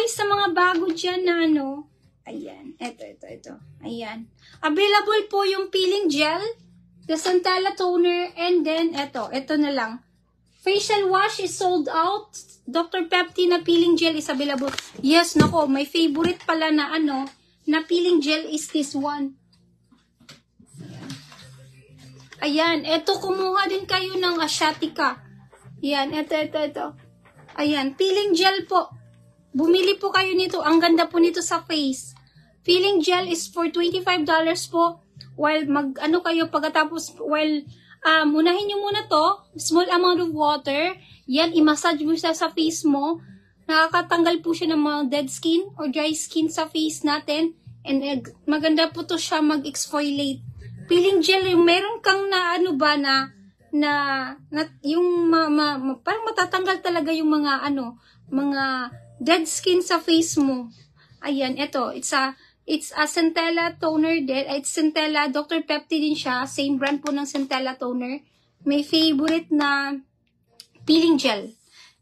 Speaker 1: sa mga bago dyan na ayan. Ito. Ayan. Available po yung peeling gel, the Centella toner, and then ito na lang. Facial wash is sold out. Dr. Pepti na peeling gel is available. Yes, nako, my favorite pala na na peeling gel is this one. Ayan, ito kumuha din kayo ng Asiatica. Ayan, ito. Ayan, peeling gel po. Bumili po kayo nito. Ang ganda po nito sa face. Peeling gel is for $25 po. While kayo pagkatapos, unahin nyo muna to, small amount of water. Yan, i-massage mo siya sa face mo. Nakakatanggal po siya ng mga dead skin or dry skin sa face natin. And maganda po to siya mag-exfoliate. Peeling gel, yung meron kang parang matatanggal talaga yung mga dead skin sa face mo. Ayan, ito, it's a Centella toner din. It's Centella, Dr. Pepti din siya. Same brand po ng Centella toner. May favorite na peeling gel.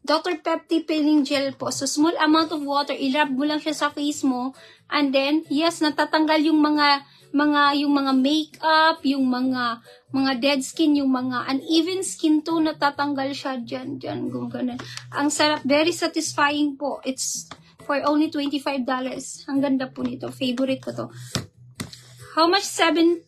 Speaker 1: Dr. Pepti peeling gel po. So, small amount of water. I-rub mo lang siya sa face mo. And then, yes, natatanggal yung mga makeup, yung mga dead skin, yung mga uneven skin tone, natatanggal siya dyan, kung ganun. Ang sarap, very satisfying po. It's for only $25. Ang ganda po nito. Favorite ko to. How much? 7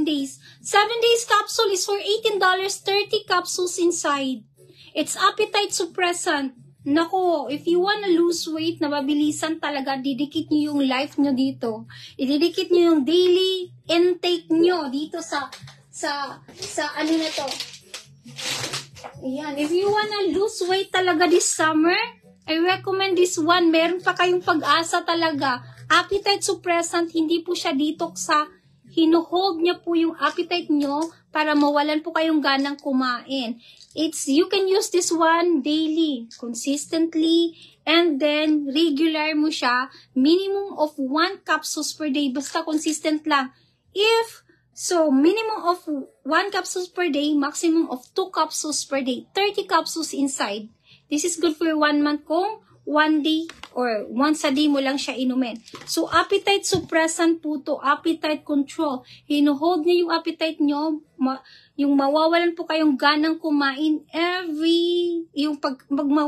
Speaker 1: days. 7 days capsule is for $18. 30 capsules inside. It's appetite suppressant. Nako, if you wanna lose weight na mabilisan talaga, didikit nyo yung life nyo dito. Ididikit nyo yung daily intake nyo dito sa na to. Ayan, if you wanna lose weight talaga this summer, I recommend this one. Meron pa kayong pag-asa talaga. Appetite suppressant, hindi po siya detox sa hinuhold niya po yung appetite nyo para mawalan po kayong ganang kumain. You can use this one daily, consistently, and then regular mo siya, minimum of 1 capsules per day, basta consistent lang. Minimum of 1 capsules per day, maximum of 2 capsules per day, 30 capsules inside. This is good for 1 month kung 1 day or once a day mo lang siya inumin. So, appetite suppressant po to, appetite control. Hinuhold niyo yung appetite nyo, yung mawawalan po kayong ganang kumain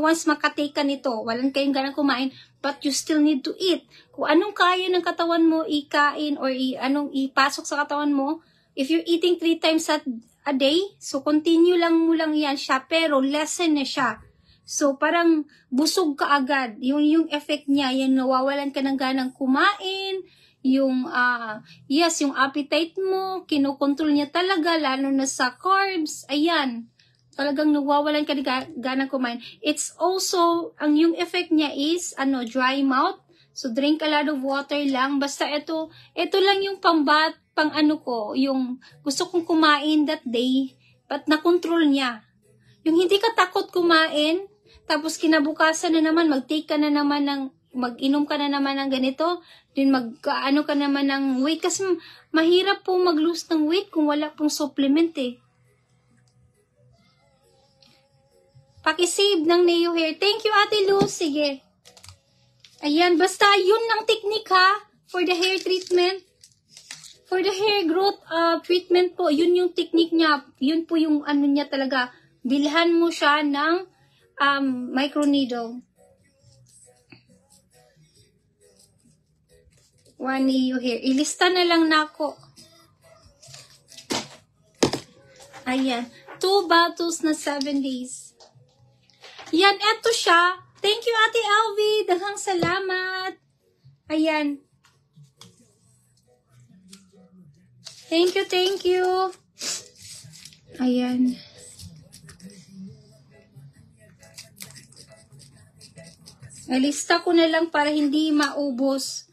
Speaker 1: once makatake ka nito, walan kayong ganang kumain, but you still need to eat. Kung anong kaya ng katawan mo, ikain or anong ipasok sa katawan mo, if you're eating 3 times a day, so continue lang mo lang yan siya, pero lessen na siya. So, parang busog ka agad. Yung effect niya, yan nawawalan ka ng ganang kumain, yung appetite mo, kinokontrol niya talaga, lalo na sa carbs, ayan. Talagang nawawalan ka ng ganang kumain. It's also, yung effect niya is, dry mouth. So, drink a lot of water lang. Basta ito lang yung yung gusto kong kumain that day, but na-control niya. Yung hindi ka takot kumain, tapos kinabukasan na naman, mag-take ka na naman mag-inom ka na naman ng ganito, then mag-ano ka naman ng weight. Kasi mahirap pong mag-lose ng weight kung wala pong supplement eh. Pakisave ng Neo Hair. Thank you, Ate Luz. Sige. Ayan, basta yun ang technique ha, for the hair treatment. For the hair growth treatment po, yun yung technique niya. Yun po yung niya talaga. Bilhan mo siya ng microneedle. 1 Neo Hair. Ilista na lang na ako. Ayan. 2 bottles na 7 days. Yan, eto siya. Thank you, Ate Alvi. Daghang salamat. Ayan. Thank you. Ayan. Nalista ko na lang para hindi maubos.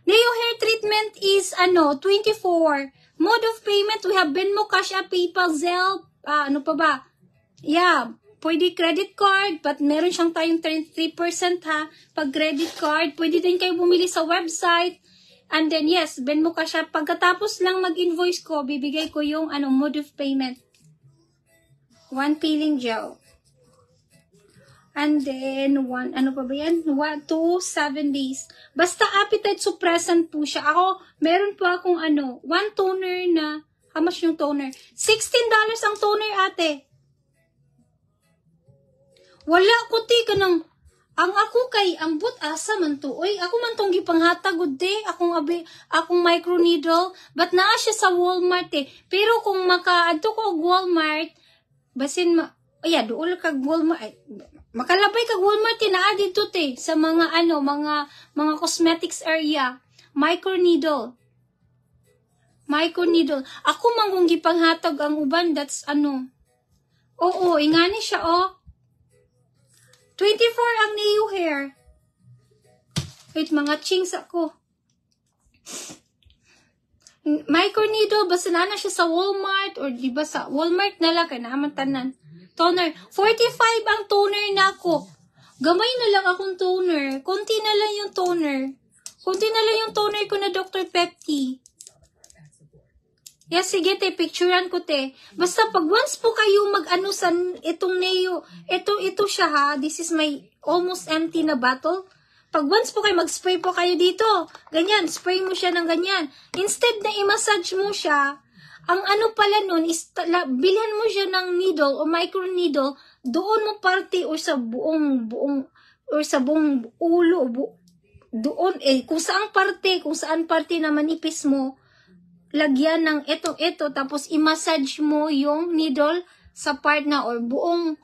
Speaker 1: Neo Hair treatment is 24. Mode of payment, we have Venmo, Cash App, PayPal, Zelle, ano pa ba? Yeah, pwede credit card, but meron siyang tayong 33% ha. Pag credit card, pwede din kayo bumili sa website. And then, yes, Venmo ka siya. Pagkatapos lang mag-invoice ko, bibigay ko yung mode of payment. 1 peeling gel. And then, ano pa ba yan? 2, 7 days. Basta appetite suppressant po siya. Ako, meron po akong 1 toner na, how much yung toner? $16 ang toner, ate. Wala ko ka ng, ang ako kay, ang but asa man to. Oy, ako man tong gipanghatagod akong microneedle, but naa siya sa Walmart Pero kung makaadto ko Walmart, basin doon kag Walmart, makalabay kag Walmart naa dito sa mga mga cosmetics area, microneedle. Ako man kung gipanghatag ang uban, that's Oo, ingani siya 24 ang Neo Hair. Wait, mga chings ako. Microneedle, basta na siya sa Walmart, or di ba sa Walmart na lang, kaya naman tanan. Toner. 45 ang toner na ako. Gamay na lang akong toner. Konti na lang yung toner. Konti na lang yung toner ko na Dr. Pepti. Yes, sige picturean ko Basta pag once po kayo sa itong Neo, ito siya ha, this is my almost empty na bottle. Pag once po kayo mag-spray po kayo dito, ganyan, spray mo siya ng ganyan. Instead na i-massage mo siya, ang pala nun is, bilhan mo siya ng needle o microneedle, doon mo parte o sa buong ulo, doon kung saan parte na manipis mo, lagyan ng ito, tapos i-massage mo yung needle sa part na or buong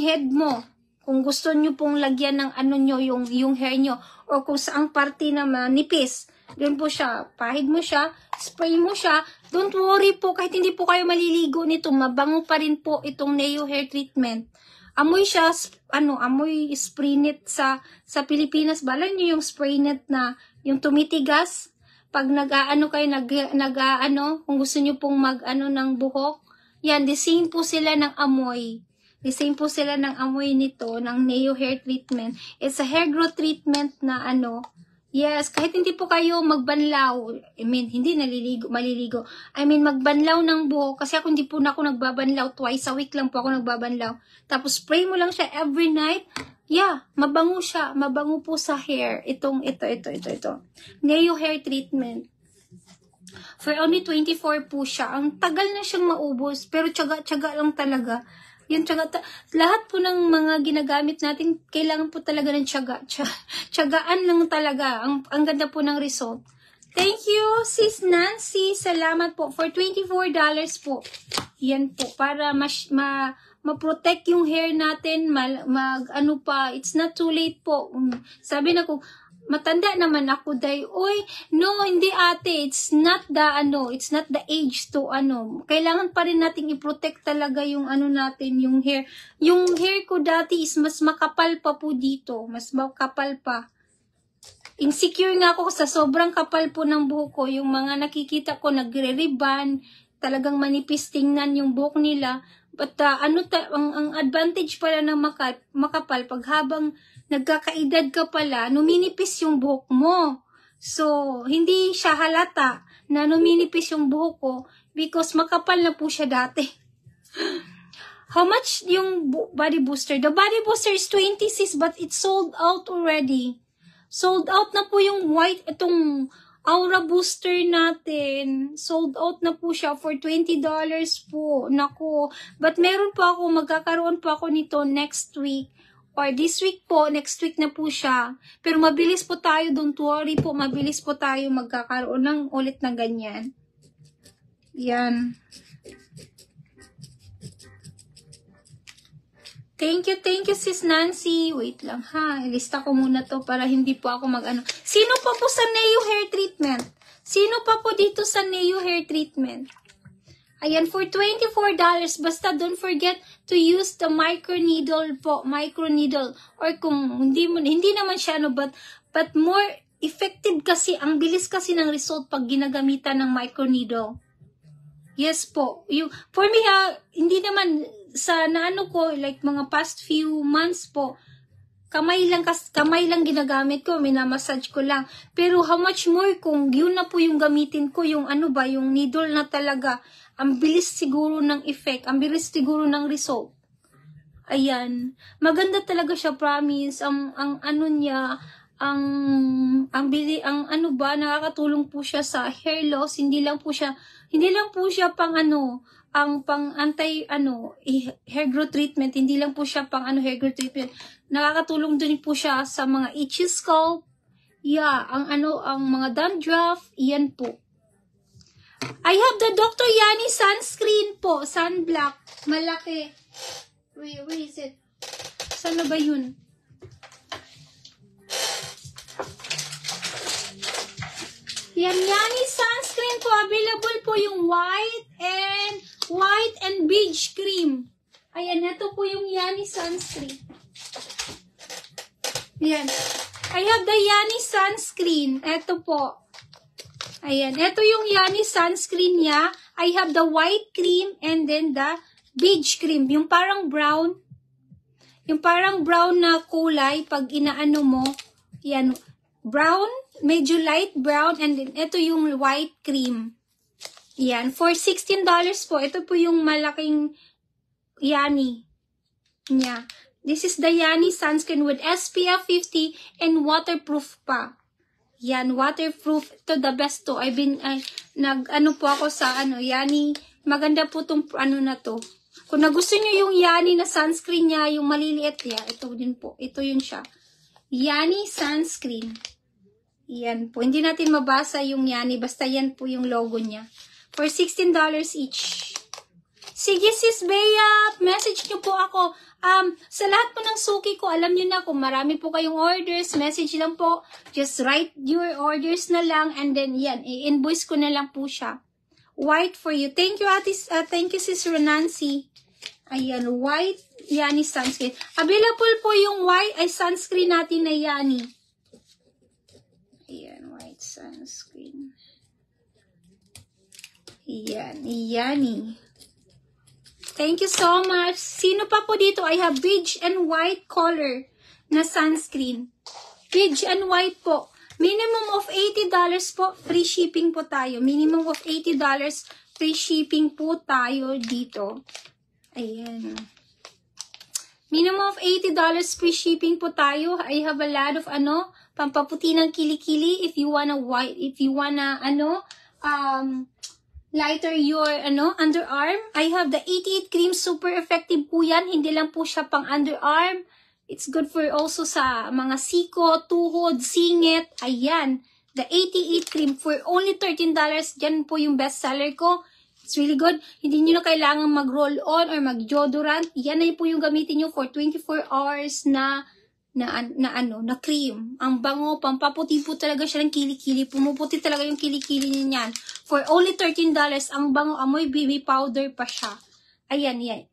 Speaker 1: head mo. Kung gusto nyo pong lagyan ng yung hair nyo, or kung saang parte na manipis, doon po siya, pahid mo siya, spray mo siya, don't worry po, kahit hindi po kayo maliligo nito, mabango pa rin po itong Neo Hair Treatment. Amoy siya, amoy spray net sa Pilipinas, balay nyo yung spray net na, yung tumitigas, pag kung gusto nyo pong ng buhok, yan, the same po sila ng amoy. The same po sila ng amoy nito, ng Neo Hair Treatment. It's a hair growth treatment na yes, kahit hindi po kayo magbanlaw, hindi maliligo. Magbanlaw ng buhok, kasi ako hindi po na ako nagbabanlaw, twice a week lang po ako nagbabanlaw. Tapos spray mo lang siya every night, mabango siya. Mabango po sa hair. Ito. Neo Hair Treatment. For only 24 po siya. Ang tagal na siyang maubos. Pero tiyaga lang talaga. Lahat po ng mga ginagamit natin, kailangan po talaga ng tiyaga. Tiyagaan lang talaga. Ang ganda po ng result. Thank you, Sis Nancy. Salamat po. For $24 po. Yan po. Para ma-protect yung hair natin, it's not too late po. Sabi na ko, matanda naman ako, no, hindi ate, it's not the age to kailangan pa rin nating i-protect talaga yung natin, yung hair. Yung hair ko dati is mas makapal pa po dito, mas makapal pa. Insecure nga ako sa sobrang kapal po ng buhok ko, yung mga nakikita ko nagre-ribbon, talagang manipis tingnan yung buhok nila. But ang advantage pala ng makapal, pag habang nagkakaedad ka pala, numinipis yung buhok mo. So, hindi siya halata na numinipis yung buhok ko because makapal na po siya dati. How much yung body booster? The body booster is 26 but it's sold out already. Sold out na po yung white, itong Aura Booster natin. Sold out na po siya for $20 po. Naku. But meron po ako, magkakaroon po ako nito next week. Or this week po, next week na po siya. Pero mabilis po tayo, don't worry po, mabilis po tayo magkakaroon ng ulit na ganyan. Yan. Thank you, Sis Nancy. Wait lang ha. Ilista ko muna to para hindi po ako Sino pa po sa Neo Hair Treatment? Sino pa po dito sa Neo Hair Treatment? Ayan, for $24. Basta don't forget to use the microneedle po. Microneedle. Or kung hindi naman siya, but more effective kasi, ang bilis kasi ng result pag ginagamitan ng microneedle. Yes po. For me hindi naman naano ko, like mga past few months po, kamay lang ginagamit ko, minamassage ko lang. Pero how much more kung yun na po yung gamitin ko, yung yung needle na talaga, ang bilis siguro ng effect, ang bilis siguro ng result. Ayan, maganda talaga siya, promise. Ang niya, nakakatulong po siya sa hair loss, hindi lang po siya pang hair growth treatment, hindi lang po siya pang hair growth treatment. Nakakatulong din po siya sa mga itchy scalp. Yeah, ang mga dandruff, yan po. I have the Dr. Yani sunscreen po, sunblock, malaki. Where is it? Saan na ba yun? Yan, Yani sunscreen po. Available po yung white and beige cream. Ayan, ito po yung Yani sunscreen. Yan. I have the Yani sunscreen. Ito po. Ayan, ito yung Yani sunscreen niya. I have the white cream and then the beige cream. Yung parang brown. Yung parang brown na kulay pag inaano mo. Yan, brown, medyo light brown, and then ito yung white cream. Yan, for $16 po. Ito po yung malaking Yani niya. This is the Yani sunscreen with SPF 50 and waterproof pa. Yan, waterproof. Ito the best to. Po ako sa Yani. Maganda po tong na to. Kung nagusto nyo yung Yani na sunscreen niya, yung maliliit niya, ito din po. Ito yun siya. Yani sunscreen. Yan po. Hindi natin mabasa yung Yani. Basta yan po yung logo niya. For $16 each. Sige, Sis Bea. Message nyo po ako. Sa lahat po ng suki ko, alam nyo na kung marami po kayong orders, message lang po. Just write your orders na lang and then yan, i-invoice ko na lang po siya. White for you. Thank you, thank you, Sis Renancy. Ayan, white Yani sunscreen. Available po yung white ay sunscreen natin na Yani. Ayan, white sunscreen. Ayan, Yani. Thank you so much. Sino pa po dito? I have beige and white color na sunscreen. Beige and white po. Minimum of $80 po. Free shipping po tayo. Minimum of $80 free shipping po tayo dito. Ayan. Minimum of $80 free shipping po tayo. I have a lot of pampaputi ng kilikili. If you wanna lighter your underarm. I have the 88 cream, super effective po yan. Hindi lang po siya pang underarm. It's good for also sa mga siko, tuhod, singit. Ayan, the 88 cream for only $13. Diyan po yung best seller ko. It's really good. Hindi nyo na kailangan mag-roll on or mag-deodorant. Yan na po yung gamitin nyo for 24 hours na cream. Ang bango, pampaputi po talaga siya ng kilikili. Pumuputi talaga yung kilikili niyan. For only $13, ang bango, amoy baby powder pa siya. Ayan, yan.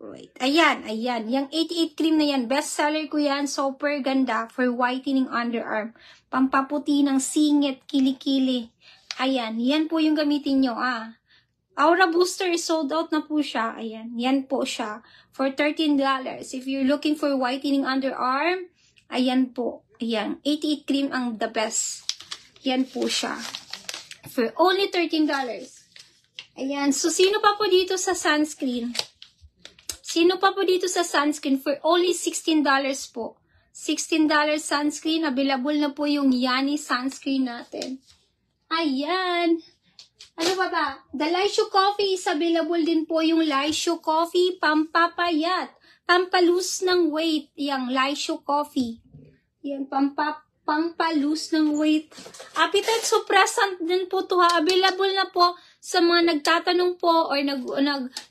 Speaker 1: Wait. Ayan. Yung 88 cream na yan, best seller ko yan. Super ganda for whitening underarm. Pampaputi ng singit, kilikili. Ayan, yan po yung gamitin nyo. Aura Booster is sold out na po siya. Ayan, yan po siya. For $13. If you're looking for whitening underarm, ayan po. Ayan, 88 cream ang the best. Yan po siya. For only $13. Ayan, so sino pa po dito sa sunscreen? Sino pa po dito sa sunscreen? For only $16 po. $16 sunscreen. Available na po yung Yani sunscreen natin. Ayan. Ano ba? The Lysho Coffee is available din po yung Lysho Coffee, pampapayat, pampalus ng weight, yung Lysho Coffee. Yan, pampalus ng weight. Appetite suppressant din po to ha. Available na po sa mga nagtatanong po or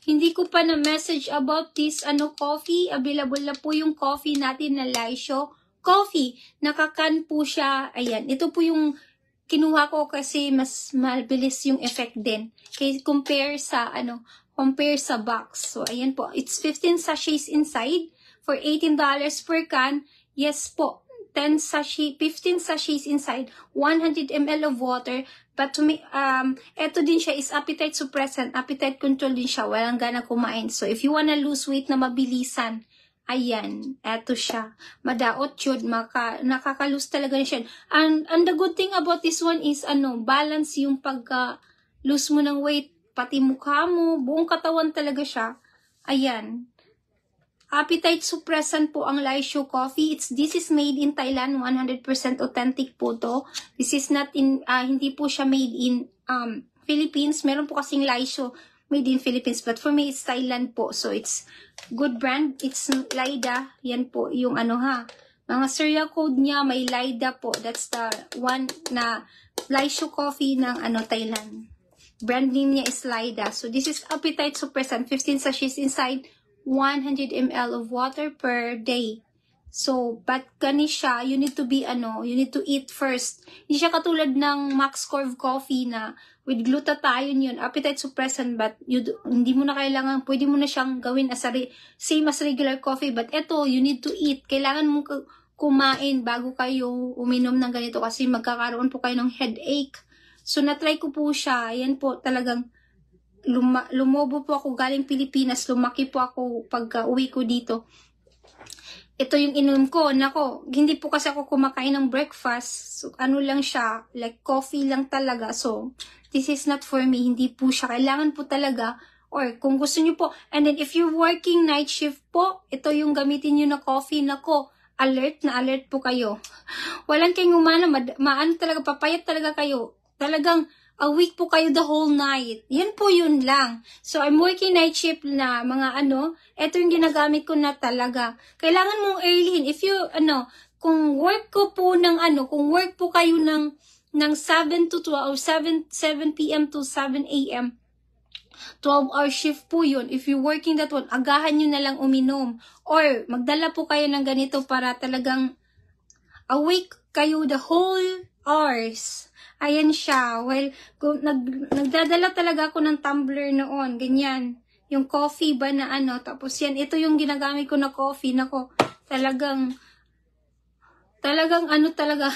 Speaker 1: hindi ko pa na message about this coffee. Available na po yung coffee natin na Lysho Coffee. Nakakan po siya. Ayan, ito po yung kinuha ko kasi mas mabilis yung effect din. Kaya compare sa box. So, ayan po. It's 15 sachets inside for $18 per can. Yes po. 10 sachet, 15 sachets inside, 100 ml of water. But to me, eto din siya is appetite suppressant, appetite control din siya, walang gana kumain. So if you wanna lose weight na mabilisan, ayan, eto siya. Madaot yun, nakakalose talaga siya. And the good thing about this one is, balance yung pagka-lose mo ng weight, pati mukha mo, buong katawan talaga siya. Ayan. Appetite suppressant po ang Laisho coffee. This is made in Thailand, 100% authentic po to. This is not in, hindi po siya made in Philippines. Meron po kasing Laisho made in Philippines, but for me it's Thailand po. So it's good brand. It's Lida. Yan po yung mga serial code niya may Lida po. That's the one na Laisho coffee ng Thailand. Brand name niya is Lida. So this is appetite suppressant, 15 sachets inside, 100 ml of water per day. So, but gani siya, you need to be, you need to eat first. Hindi siya katulad ng Max Corv coffee na with glutathione yun, appetite suppressant, but hindi mo na kailangan, pwede mo na siyang gawin as same as regular coffee, but eto, you need to eat. Kailangan mong kumain bago kayo uminom ng ganito kasi magkakaroon po kayo ng headache. So, na-try ko po siya. Yan po, talagang lumobo po ako galing Pilipinas, lumaki po ako pagka uwi ko dito. Ito yung inom ko. Nako, hindi po kasi ako kumakain ng breakfast. So, lang siya, like coffee lang talaga. So, this is not for me. Hindi po siya. Kailangan po talaga, or kung gusto nyo po, and then if you're working night shift po, ito yung gamitin nyo na coffee. Nako, alert na alert po kayo. Walang kayong maano talaga, papayat talaga kayo. Talagang, awake po kayo the whole night. Yan po yun lang. So, I'm working night shift na mga ito yung ginagamit ko na talaga. Kailangan mong early. If you, kung work ko po kung work po kayo ng 7 to 12 or 7 p.m. to 7 a.m., 12-hour shift po yun. If you're working that one, agahan nyo na lang uminom. Or, magdala po kayo ng ganito para talagang awake kayo the whole hours. Ayan siya. Well, nagdadala talaga ako ng tumbler noon. Ganyan. Yung coffee ba na Tapos yan, ito yung ginagamit ko na coffee. Nako, talagang talaga.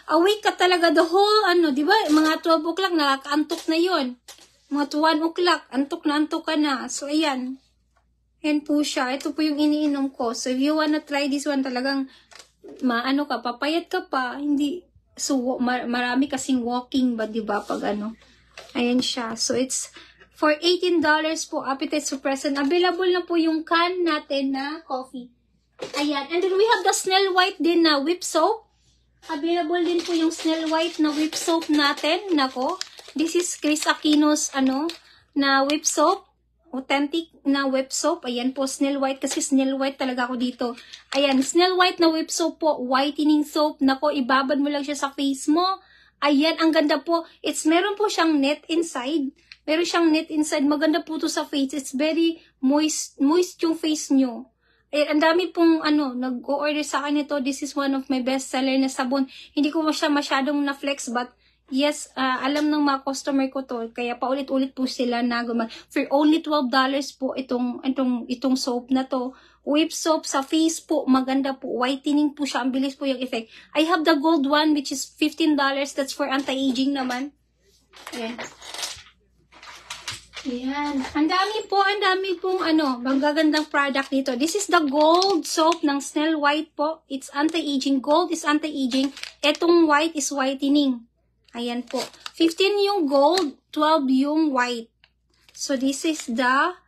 Speaker 1: Awake ka talaga the whole, di ba? Mga 12 o'clock, nakakaantok na yon. Mga 1 o'clock, antok ka na. So, ayan. Yan po siya. Ito po yung iniinom ko. So, if you wanna try this one, talagang, papayat ka pa. Hindi, so, marami kasing walking ba, diba, pag Ayan siya. So, it's for $18 po, appetite suppressant. Available na po yung can natin na coffee. Ayan. And then, we have the Snell White din na whip soap. Available din po yung Snell White na whip soap natin. Nako. This is Chris Aquino's, na whip soap. Authentic na whip soap. Ayan po, Snell White. Kasi Snell White talaga ako dito. Ayan, Snell White na whip soap po. Whitening soap. Nako, ibabad mo lang siya sa face mo. Ayan, ang ganda po. Meron po siyang net inside. Meron siyang net inside. Maganda po to sa face. It's very moist yung face nyo. Ayan, ang dami pong, nag-o-order sa akin ito. This is one of my best seller na sabon. Hindi ko siya masyadong na-flex, but yes, alam ng mga customer ko to, kaya paulit-ulit po sila na for only $12 po itong soap na to. Whip soap sa face po, maganda po, whitening po siya, ang bilis po yung effect. I have the gold one which is $15, that's for anti-aging naman. Ayan. Ayan. Ang dami pong magagandang product dito. This is the gold soap ng Snell White po. It's anti-aging. Gold is anti-aging. Etong white is whitening. Ayan po. 15 yung gold, 12 yung white. So, this is the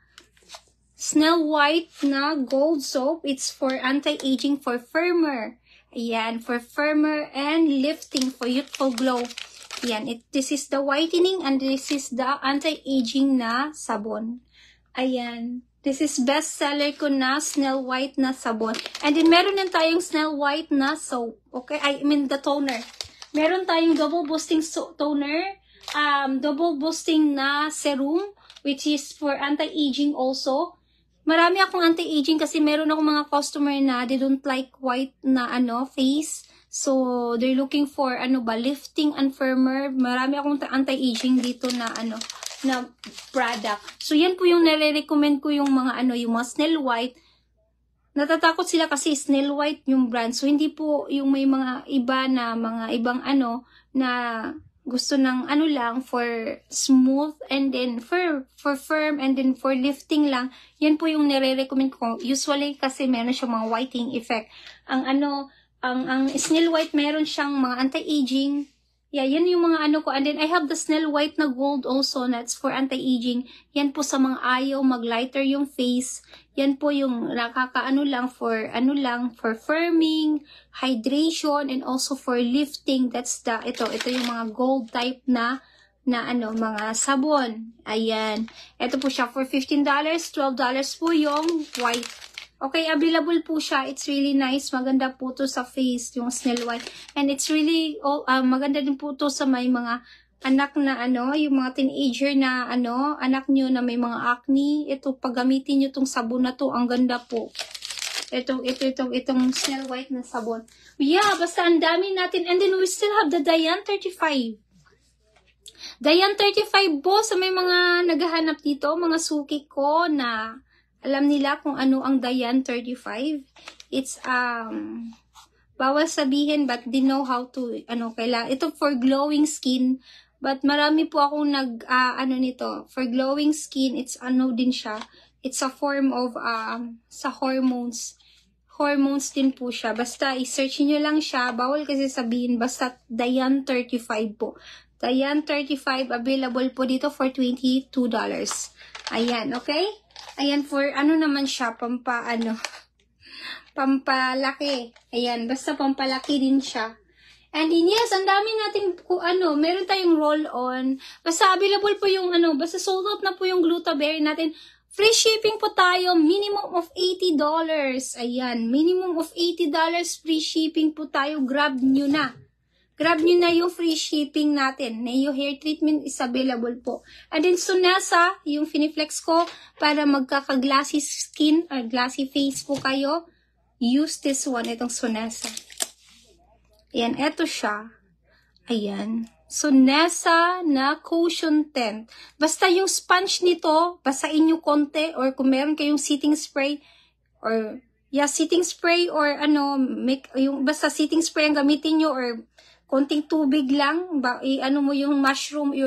Speaker 1: Snell White na gold soap. It's for anti-aging, for firmer. Ayan, for firmer and lifting, for youthful glow. Ayan, this is the whitening and this is the anti-aging na sabon. Ayan. This is best seller ko na Snell White na sabon. And then, meron din tayong Snell White na soap. Okay? I mean, the toner. Meron tayong double boosting toner, double boosting na serum, which is for anti-aging also. Marami akong anti-aging kasi meron akong mga customer na they don't like white na face. So, they're looking for lifting and firmer. Marami akong anti-aging dito na na product. So, yan po yung nare-recommend ko yung mga yung mga Snell White natatakot sila kasi Snail White yung brand. So, hindi po yung may mga iba na, mga ibang na gusto ng lang, for smooth, and then for firm, and then for lifting lang. Yan po yung nire-recommend ko. Usually, kasi meron siyang mga whitening effect. Ang Snail White, meron siyang mga anti-aging. Yeah, yan yung mga ko. And then, I have the Snail White na gold also, that's for anti-aging. Yan po sa mga ayaw mag-lighter yung face. Yan po yung lang, for firming, hydration, and also for lifting. That's ito yung mga gold type na mga sabon. Ayan. Ito po siya for $15, $12 po yung white. Okay, available po siya. It's really nice. Maganda po to sa face, yung Snail White. And it's really, maganda din po to sa may mga anak na yung mga teenager na anak nyo na may mga acne. Ito, paggamitin nyo tong sabon na to. Ang ganda po. Itong Snail White na sabon. Yeah, basta ang dami natin. And then we still have the Diane 35. Diane 35 po sa may mga naghahanap dito, mga suki ko na alam nila kung ano ang Diane 35. It's, bawal sabihin, but they know how to, ito for glowing skin. But marami po akong nito. For glowing skin, it's din siya. It's a form of, sa hormones. Hormones din po siya. Basta, i-search nyo lang siya. Bawal kasi sabihin, basta Diane 35 po. Diane 35, available po dito for $22. Ayan, okay? Ayan, for naman siya, pampalaki. Ayan, basta pampalaki din siya. And yes, ang dami natin, meron tayong roll-on. Basta available po yung, basta sold out na po yung Glutaberry natin. Free shipping po tayo, minimum of $80. Ayan, minimum of $80 free shipping po tayo. Grab nyo na. Grab nyo na yung free shipping natin. Neo Hair Treatment is available po. And then, Sunesa, yung Finiflex ko, para magkaka-glassy skin or glassy face po kayo, use this one, itong Sunesa. Ayan, eto siya. Ayan. Sunesa na Cushion Tent. Basta yung sponge nito, basain nyo konti, or kung meron kayong setting spray, or, setting spray, or basta setting spray ang gamitin nyo, or konting tubig lang, mo yung mushroom,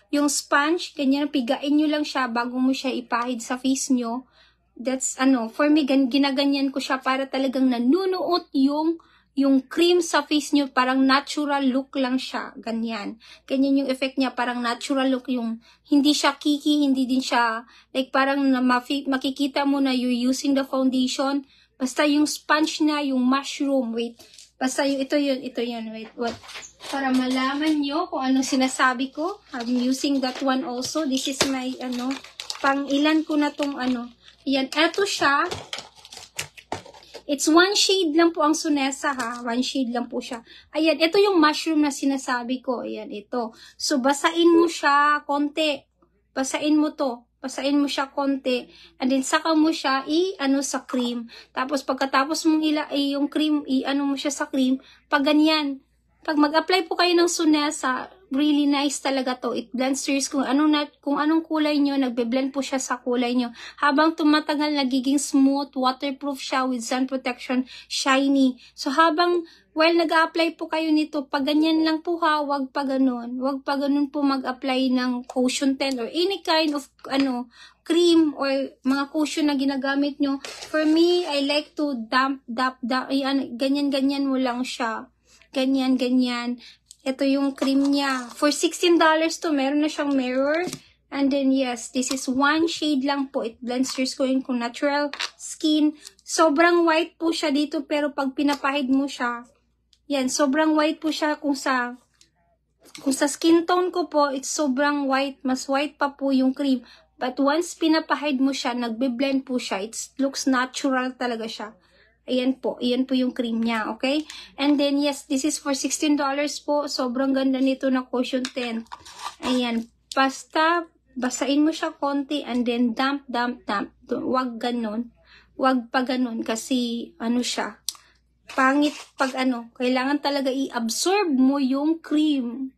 Speaker 1: yung sponge, ganyan, pigain nyo lang siya bago mo siya ipahid sa face nyo. That's, for me, ginaganyan ko siya para talagang nanunuot yung cream sa face nyo, parang natural look lang siya, ganyan. Ganyan yung effect niya, parang natural look, yung hindi siya kiki, hindi din siya, like parang makikita mo na you're using the foundation, basta yung sponge na, yung mushroom, wait, basta yung ito yun, wait, what? Para malaman nyo kung anong sinasabi ko. I'm using that one also. This is my, pang ilan ko na tong Ayan, eto siya. It's one shade lang po ang Sunesa, ha. One shade lang po siya. Ayan, ito yung mushroom na sinasabi ko. Ayan, ito. So, basain mo siya konti. Basain mo to. Basain mo siya konti. And then, saka mo siya sa cream. Tapos, pagkatapos mong yung cream, mo siya sa cream. Pag ganyan, pag mag-apply po kayo ng Sunesa, really nice talaga to. It blends kung anong kulay nyo, nagbe-blend po siya sa kulay nyo. Habang tumatagal, nagiging smooth, waterproof siya with sun protection, shiny. So, while nag-a-apply po kayo nito, pag ganyan lang po ha, wag pa ganun. Wag pa ganun po mag-apply ng cushion tint or any kind of, cream or mga cushion na ginagamit nyo. For me, I like to ganyan-ganyan mo lang siya. Ganyan. Ito yung cream niya. For $16 to, meron na siyang mirror. And then, yes, this is one shade lang po. It blends your skin kung natural skin. Sobrang white po siya dito, pero pag pinapahid mo siya, yan, sobrang white po siya kung sa skin tone ko po, it's sobrang white. Mas white pa po yung cream. But once pinapahid mo siya, nagbe-blend po siya. It looks natural talaga siya. Ayan po yung cream niya, okay? And then, yes, this is for $16 po. Sobrang ganda nito na cushion tint. Ayan, basta, basain mo siya konti, and then damp. Wag ganun. Wag pa ganun, kasi, siya. Pangit pag kailangan talaga i-absorb mo yung cream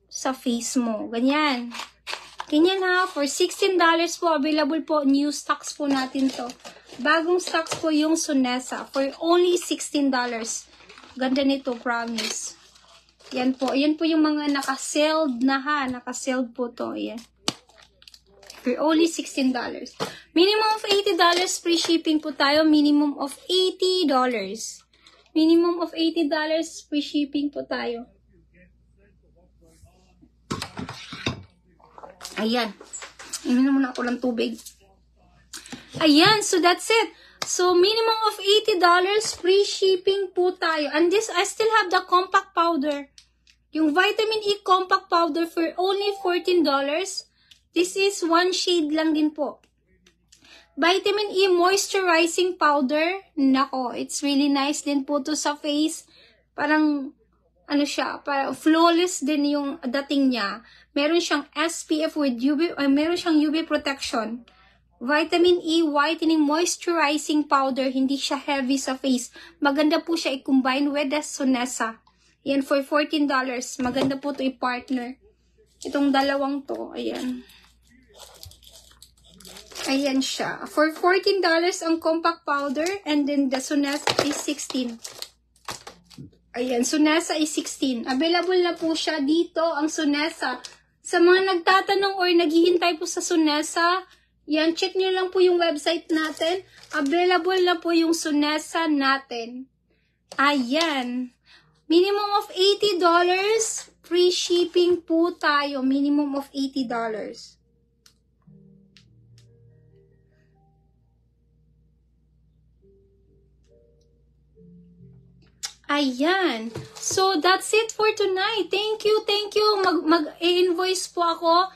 Speaker 1: sa face mo. Ganyan. Ganyan ha, for $16 po, available po, new stocks po natin to. Bagong stocks po yung Sunesa, for only $16. Ganda nito, promise. Yan po yung mga naka-sealed na ha, naka-sealed po to, yan. For only $16. Minimum of $80 free shipping po tayo, minimum of $80. Minimum of $80 free shipping po tayo. Ayan. Inom muna ako ng tubig. Ayan, so that's it. So, minimum of $80 free shipping po tayo. And this, I still have the compact powder. Yung vitamin E compact powder for only $14. This is one shade lang din po. Vitamin E moisturizing powder. Nako, it's really nice din po to sa face. Parang, ano siya, parang flawless din yung dating niya. Meron siyang SPF with UV, meron siyang UV protection. Vitamin E whitening moisturizing powder, hindi siya heavy sa face. Maganda po siya i-combine with the Sunesa. Yan for $14. Maganda po to i-partner. Itong dalawang to, ayan. Ayan siya. For $14 ang compact powder and then the Sunesa is $16. Ayan, Sunesa is $16. Available na po siya dito ang Sunesa. Sa mga nagtatanong or naghihintay po sa Sunesa, yan, check nyo lang po yung website natin. Available na po yung Sunesa natin. Ayan. Minimum of $80. Free shipping po tayo. Minimum of $80. Ayan. So, that's it for tonight. Thank you, thank you. Mag-invoice po ako.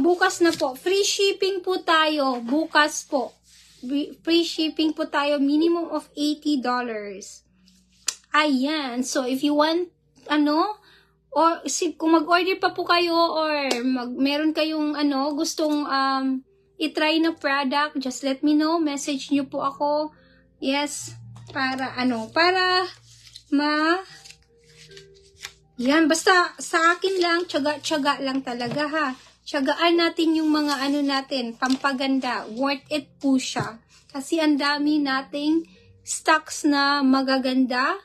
Speaker 1: Bukas na po. Free shipping po tayo. Bukas po. Free shipping po tayo. Minimum of $80. Ayan. So, if you want, or kung mag-order pa po kayo or meron kayong, gustong i-try na product, just let me know. Message nyo po ako. Yes. Para yan, basta sa akin lang, tiyaga lang talaga ha. Tiyagaan natin yung mga natin, pampaganda. Worth it po siya. Kasi ang dami nating stocks na magaganda.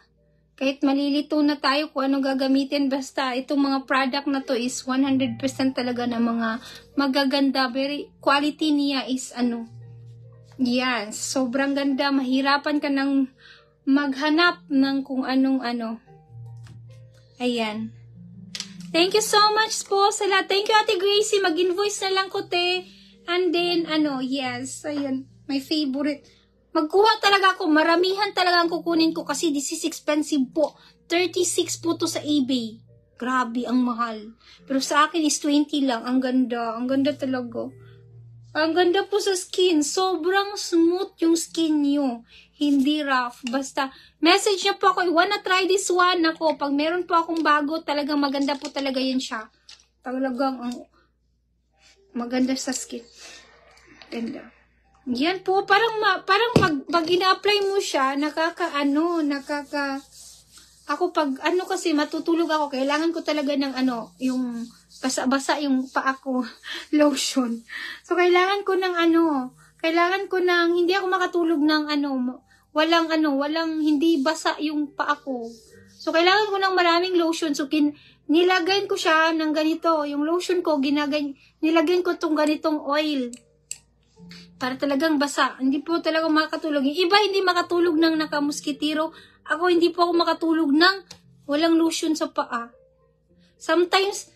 Speaker 1: Kahit malilito na tayo kung ano gagamitin, basta itong mga product na to is 100% talaga na mga magaganda. Very quality niya is yan, sobrang ganda. Mahirapan ka nang maghanap ng kung anong-ano. Ayan. Thank you so much po sa lahat. Thank you, Ate Gracie. Mag-invoice na lang ko, te. And then, yes. Ayan, my favorite. Magkuha talaga ako. Maramihan talaga ang kukunin ko kasi this is expensive po. 36 po to sa eBay. Grabe, ang mahal. Pero sa akin is 20 lang. Ang ganda. Ang ganda talaga. Ang ganda po sa skin. Sobrang smooth yung skin nyo. Hindi rough. Basta, message nyo po ako, I wanna try this one. Ako, pag meron po akong bago, talagang maganda po talaga yan siya. Talagang, maganda sa skin. Ganda. Yan po, parang pag ina-apply mo siya, ako pag, kasi matutulog ako, kailangan ko talaga ng yung, basa-basa yung paa ko, lotion. So, kailangan ko ng hindi ako makatulog ng walang, hindi basa yung paa ko. So, kailangan ko ng maraming lotion. So, nilagayin ko siya ng ganito. Yung lotion ko, nilagayin ko tong ganitong oil. Para talagang basa. Hindi po talaga makatulog. Yung iba hindi makatulog ng nakamuskitiro. Ako, hindi po ako makatulog ng walang lotion sa paa. Sometimes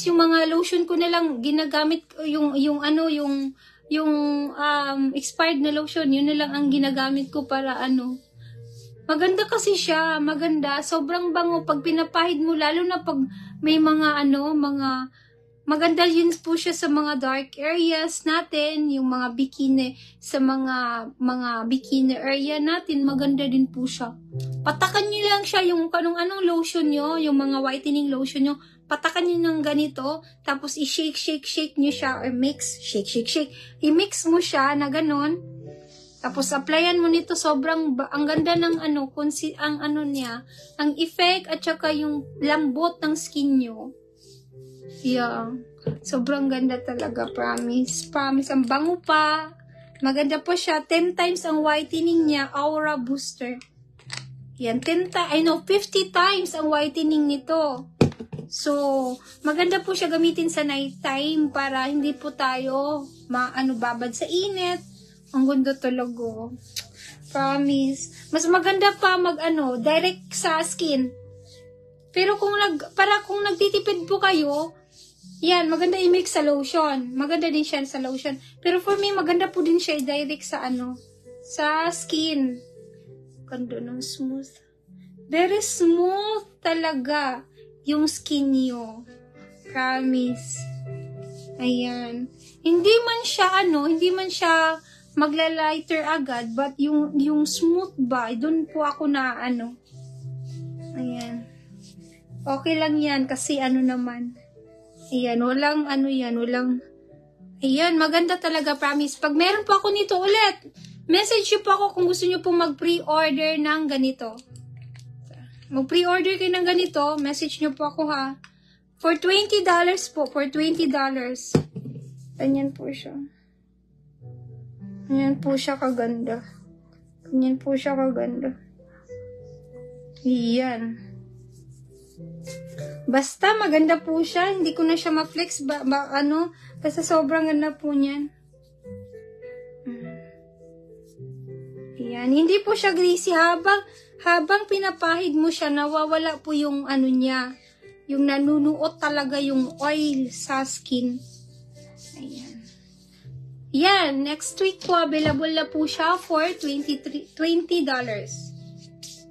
Speaker 1: yung mga lotion ko na lang ginagamit yung expired na lotion, yun na lang ang ginagamit ko para Maganda kasi siya, maganda, sobrang bango pag pinapahid mo, lalo na pag may mga maganda yun po siya sa mga dark areas natin, yung mga bikini, sa mga bikini area natin, maganda din po siya. Patakan nyo lang siya yung anong lotion nyo, yung mga whitening lotion nyo, patakan nyo ng ganito, tapos i-shake nyo siya, or shake. I-mix mo siya na ganon, tapos applyan mo nito, ang ganda ng niya, ang effect at saka yung lambot ng skin nyo. Yeah. Sobrang ganda talaga, promise. Promise, ang bango pa. Maganda po siya. 10 times ang whitening niya, Aura Booster. Yan, 50 times ang whitening nito. So, maganda po siya gamitin sa night time para hindi po tayo babad sa init. Ang ganda talaga. Promise. Mas maganda pa direct sa skin. Pero kung nagtitipid po kayo, yan, maganda i-mix sa lotion. Maganda din siya sa lotion. Pero for me, maganda po din siya i-direct sa sa skin. Ganda ng smooth. Very smooth talaga yung skin nyo. Promise. Ayan. Hindi man siya magla-lighter agad, but yung smooth ba, doon po ako na Ayan. Okay lang yan kasi naman. Ayan, walang Ayan, maganda talaga, promise. Pag meron po ako nito ulit, message nyo po ako kung gusto nyo pong mag-pre-order ng ganito. Mag-pre-order kayo ng ganito, message nyo po ako ha. For $20 po, for $20. Ganyan po siya. Ganyan po siya kaganda. Ganyan po siya kaganda. Iyan. Basta maganda po siya, hindi ko na siya ma-flex basta sobrang ganda po niyan. Ayan, hindi po siya greasy habang pinapahid mo siya, nawawala po yung niya, yung nanunuot talaga yung oil sa skin. Ayan. Yan, next week po available na po siya for $20.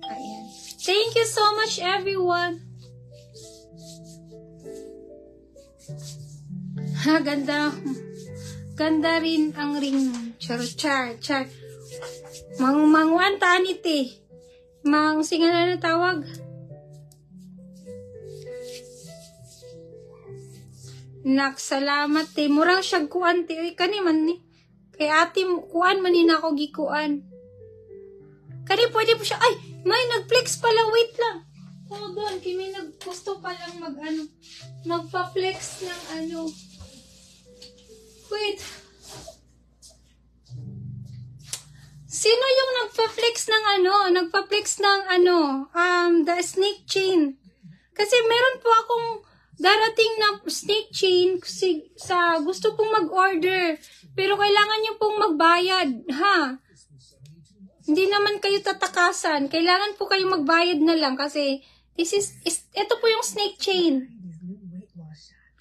Speaker 1: Ayan. Thank you so much everyone. Ganda. Ganda rin ang ring. Char. Mangwan tanit eh. Singa na tawag. Salamat eh. Murang siyag kuan ti. Kani man ni. Kay ate kuan man ni ako gikuan. Kani pwede po siya. Ay, may nag-flex pala. Wait lang. Hold on. Kimi gusto palang magpa-flex ng Wait. Sino yung nagpa-flex ng nagpa-flex ng the snake chain? Kasi meron po akong darating na snake chain sa gusto pong mag-order. Pero kailangan nyo pong magbayad, ha? Hindi naman kayo tatakasan. Kailangan po kayo magbayad na lang kasi ito po yung snake chain.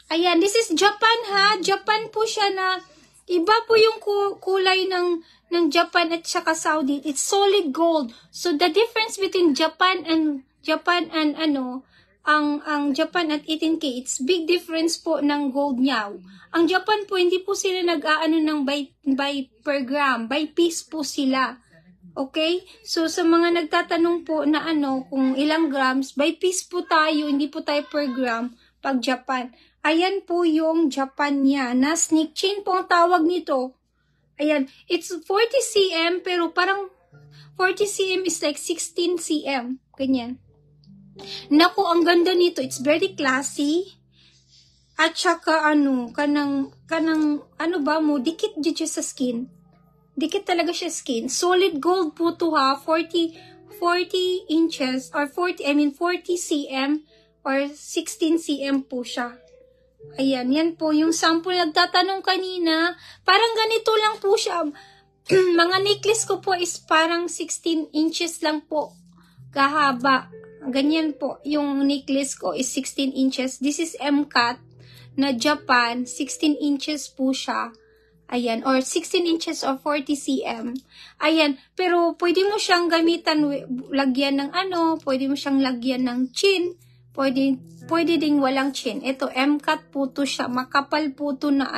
Speaker 1: Ayan, this is Japan ha. Japan po siya na iba po yung kulay ng Japan at saka Saudi. It's solid gold. So the difference between Japan and ang Japan at 18K, it's big difference po ng gold niya. Ang Japan po hindi po sila nag-aano ng by per gram, by piece po sila. Okay? So sa mga nagtatanong po na kung ilang grams, by piece po tayo, hindi po tayo per gram pag Japan. Ayan po yung Japan niya, na snake chain po ang tawag nito. Ayan, it's 40 cm, pero parang 40 cm is like 16 cm. Ganyan. Naku, ang ganda nito. It's very classy. At saka dikit dito sa skin. Dikit talaga siya skin. Solid gold po to ha, 40 inches, or 40 cm, or 16 cm po siya. Ayan, yan po yung sample nagtatanong kanina. Parang ganito lang po siya. Mga necklace ko po is parang 16 inches lang po kahaba. Ganyan po. Yung necklace ko is 16 inches. This is M-Cut na Japan. 16 inches po siya. Ayan. Or 16 inches or 40 cm. Ayan. Pero pwede mo siyang gamitan, lagyan ng pwede mo siyang lagyan ng chin. Pwede ding walang chin. Ito, M-Cut po to siya. Makapal po to na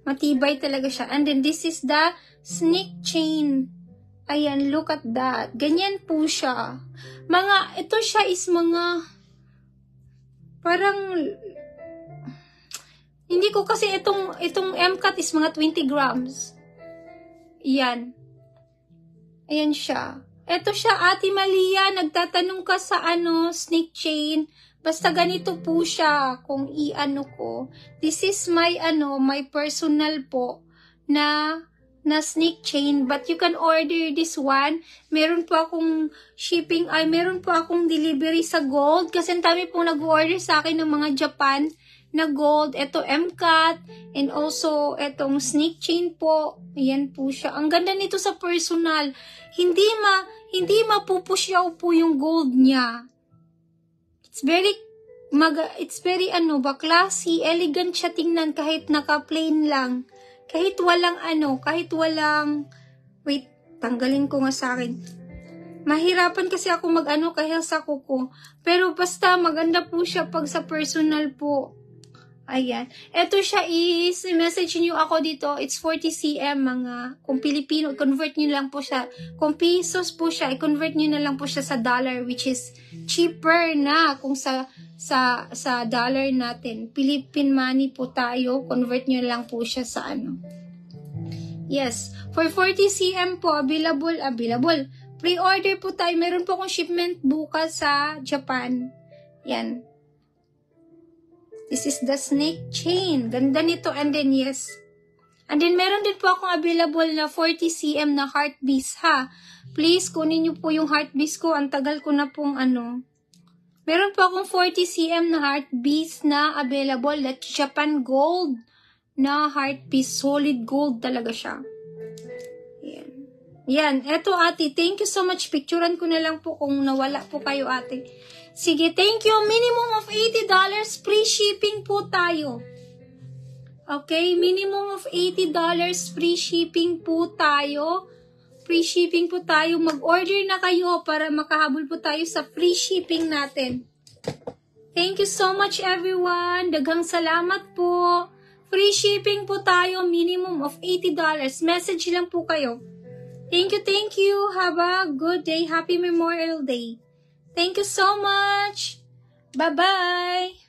Speaker 1: matibay talaga siya. And then, this is the snake chain. Ayan, look at that. Ganyan po siya. Ito siya is parang, hindi ko kasi itong M-Cut is mga 20 grams. Ayan. Ayan siya. Eto siya, Ate Malia, nagtatanong ka sa snake chain. Basta ganito po siya, kung i-ano ko. This is my my personal po na snake chain, but you can order this one. Meron po akong shipping, meron po akong delivery sa gold, kasi ang dami pong nag-order sa akin ng mga Japan na gold. Ito MCAT, and also etong snake chain po. Ayan po siya. Ang ganda nito sa personal. Hindi mapupusyaw po yung gold niya. It's very classy, elegant siya tingnan kahit naka-plain lang. Kahit walang, wait, tanggalin ko nga sa akin. Mahirapan kasi ako kaya sa kuko. Pero basta maganda po siya pag sa personal po. Ayan. Ito siya is, message niyo ako dito, it's 40 cm mga, kung Pilipino, convert niyo lang po siya. Kung pesos po siya, i-convert niyo na lang po siya sa dollar, which is cheaper na kung sa dollar natin. Philippine money po tayo, convert niyo lang po siya sa Yes, for 40 cm po, available. Pre-order po tayo, meron po akong shipment bukas sa Japan. Yan. This is the snake chain. Ganda nito. And then, yes. And then, meron din po akong available na 40 cm na heart beads, ha? Please, kunin niyo po yung heart beads ko. Ang tagal ko na pong Meron po akong 40 cm na heart beads na available. That's Japan gold na heart piece. Solid gold talaga siya. Yan. Yan. Eto, ate. Thank you so much. Picturean ko na lang po kung nawala po kayo, ate. Sige, thank you. Minimum of $80. Free shipping po tayo. Okay, minimum of $80. Free shipping po tayo. Free shipping po tayo. Mag-order na kayo para makahabol po tayo sa free shipping natin. Thank you so much, everyone. Daghang salamat po. Free shipping po tayo. Minimum of $80. Message lang po kayo. Thank you. Have a good day. Happy Memorial Day. Thank you so much. Bye-bye.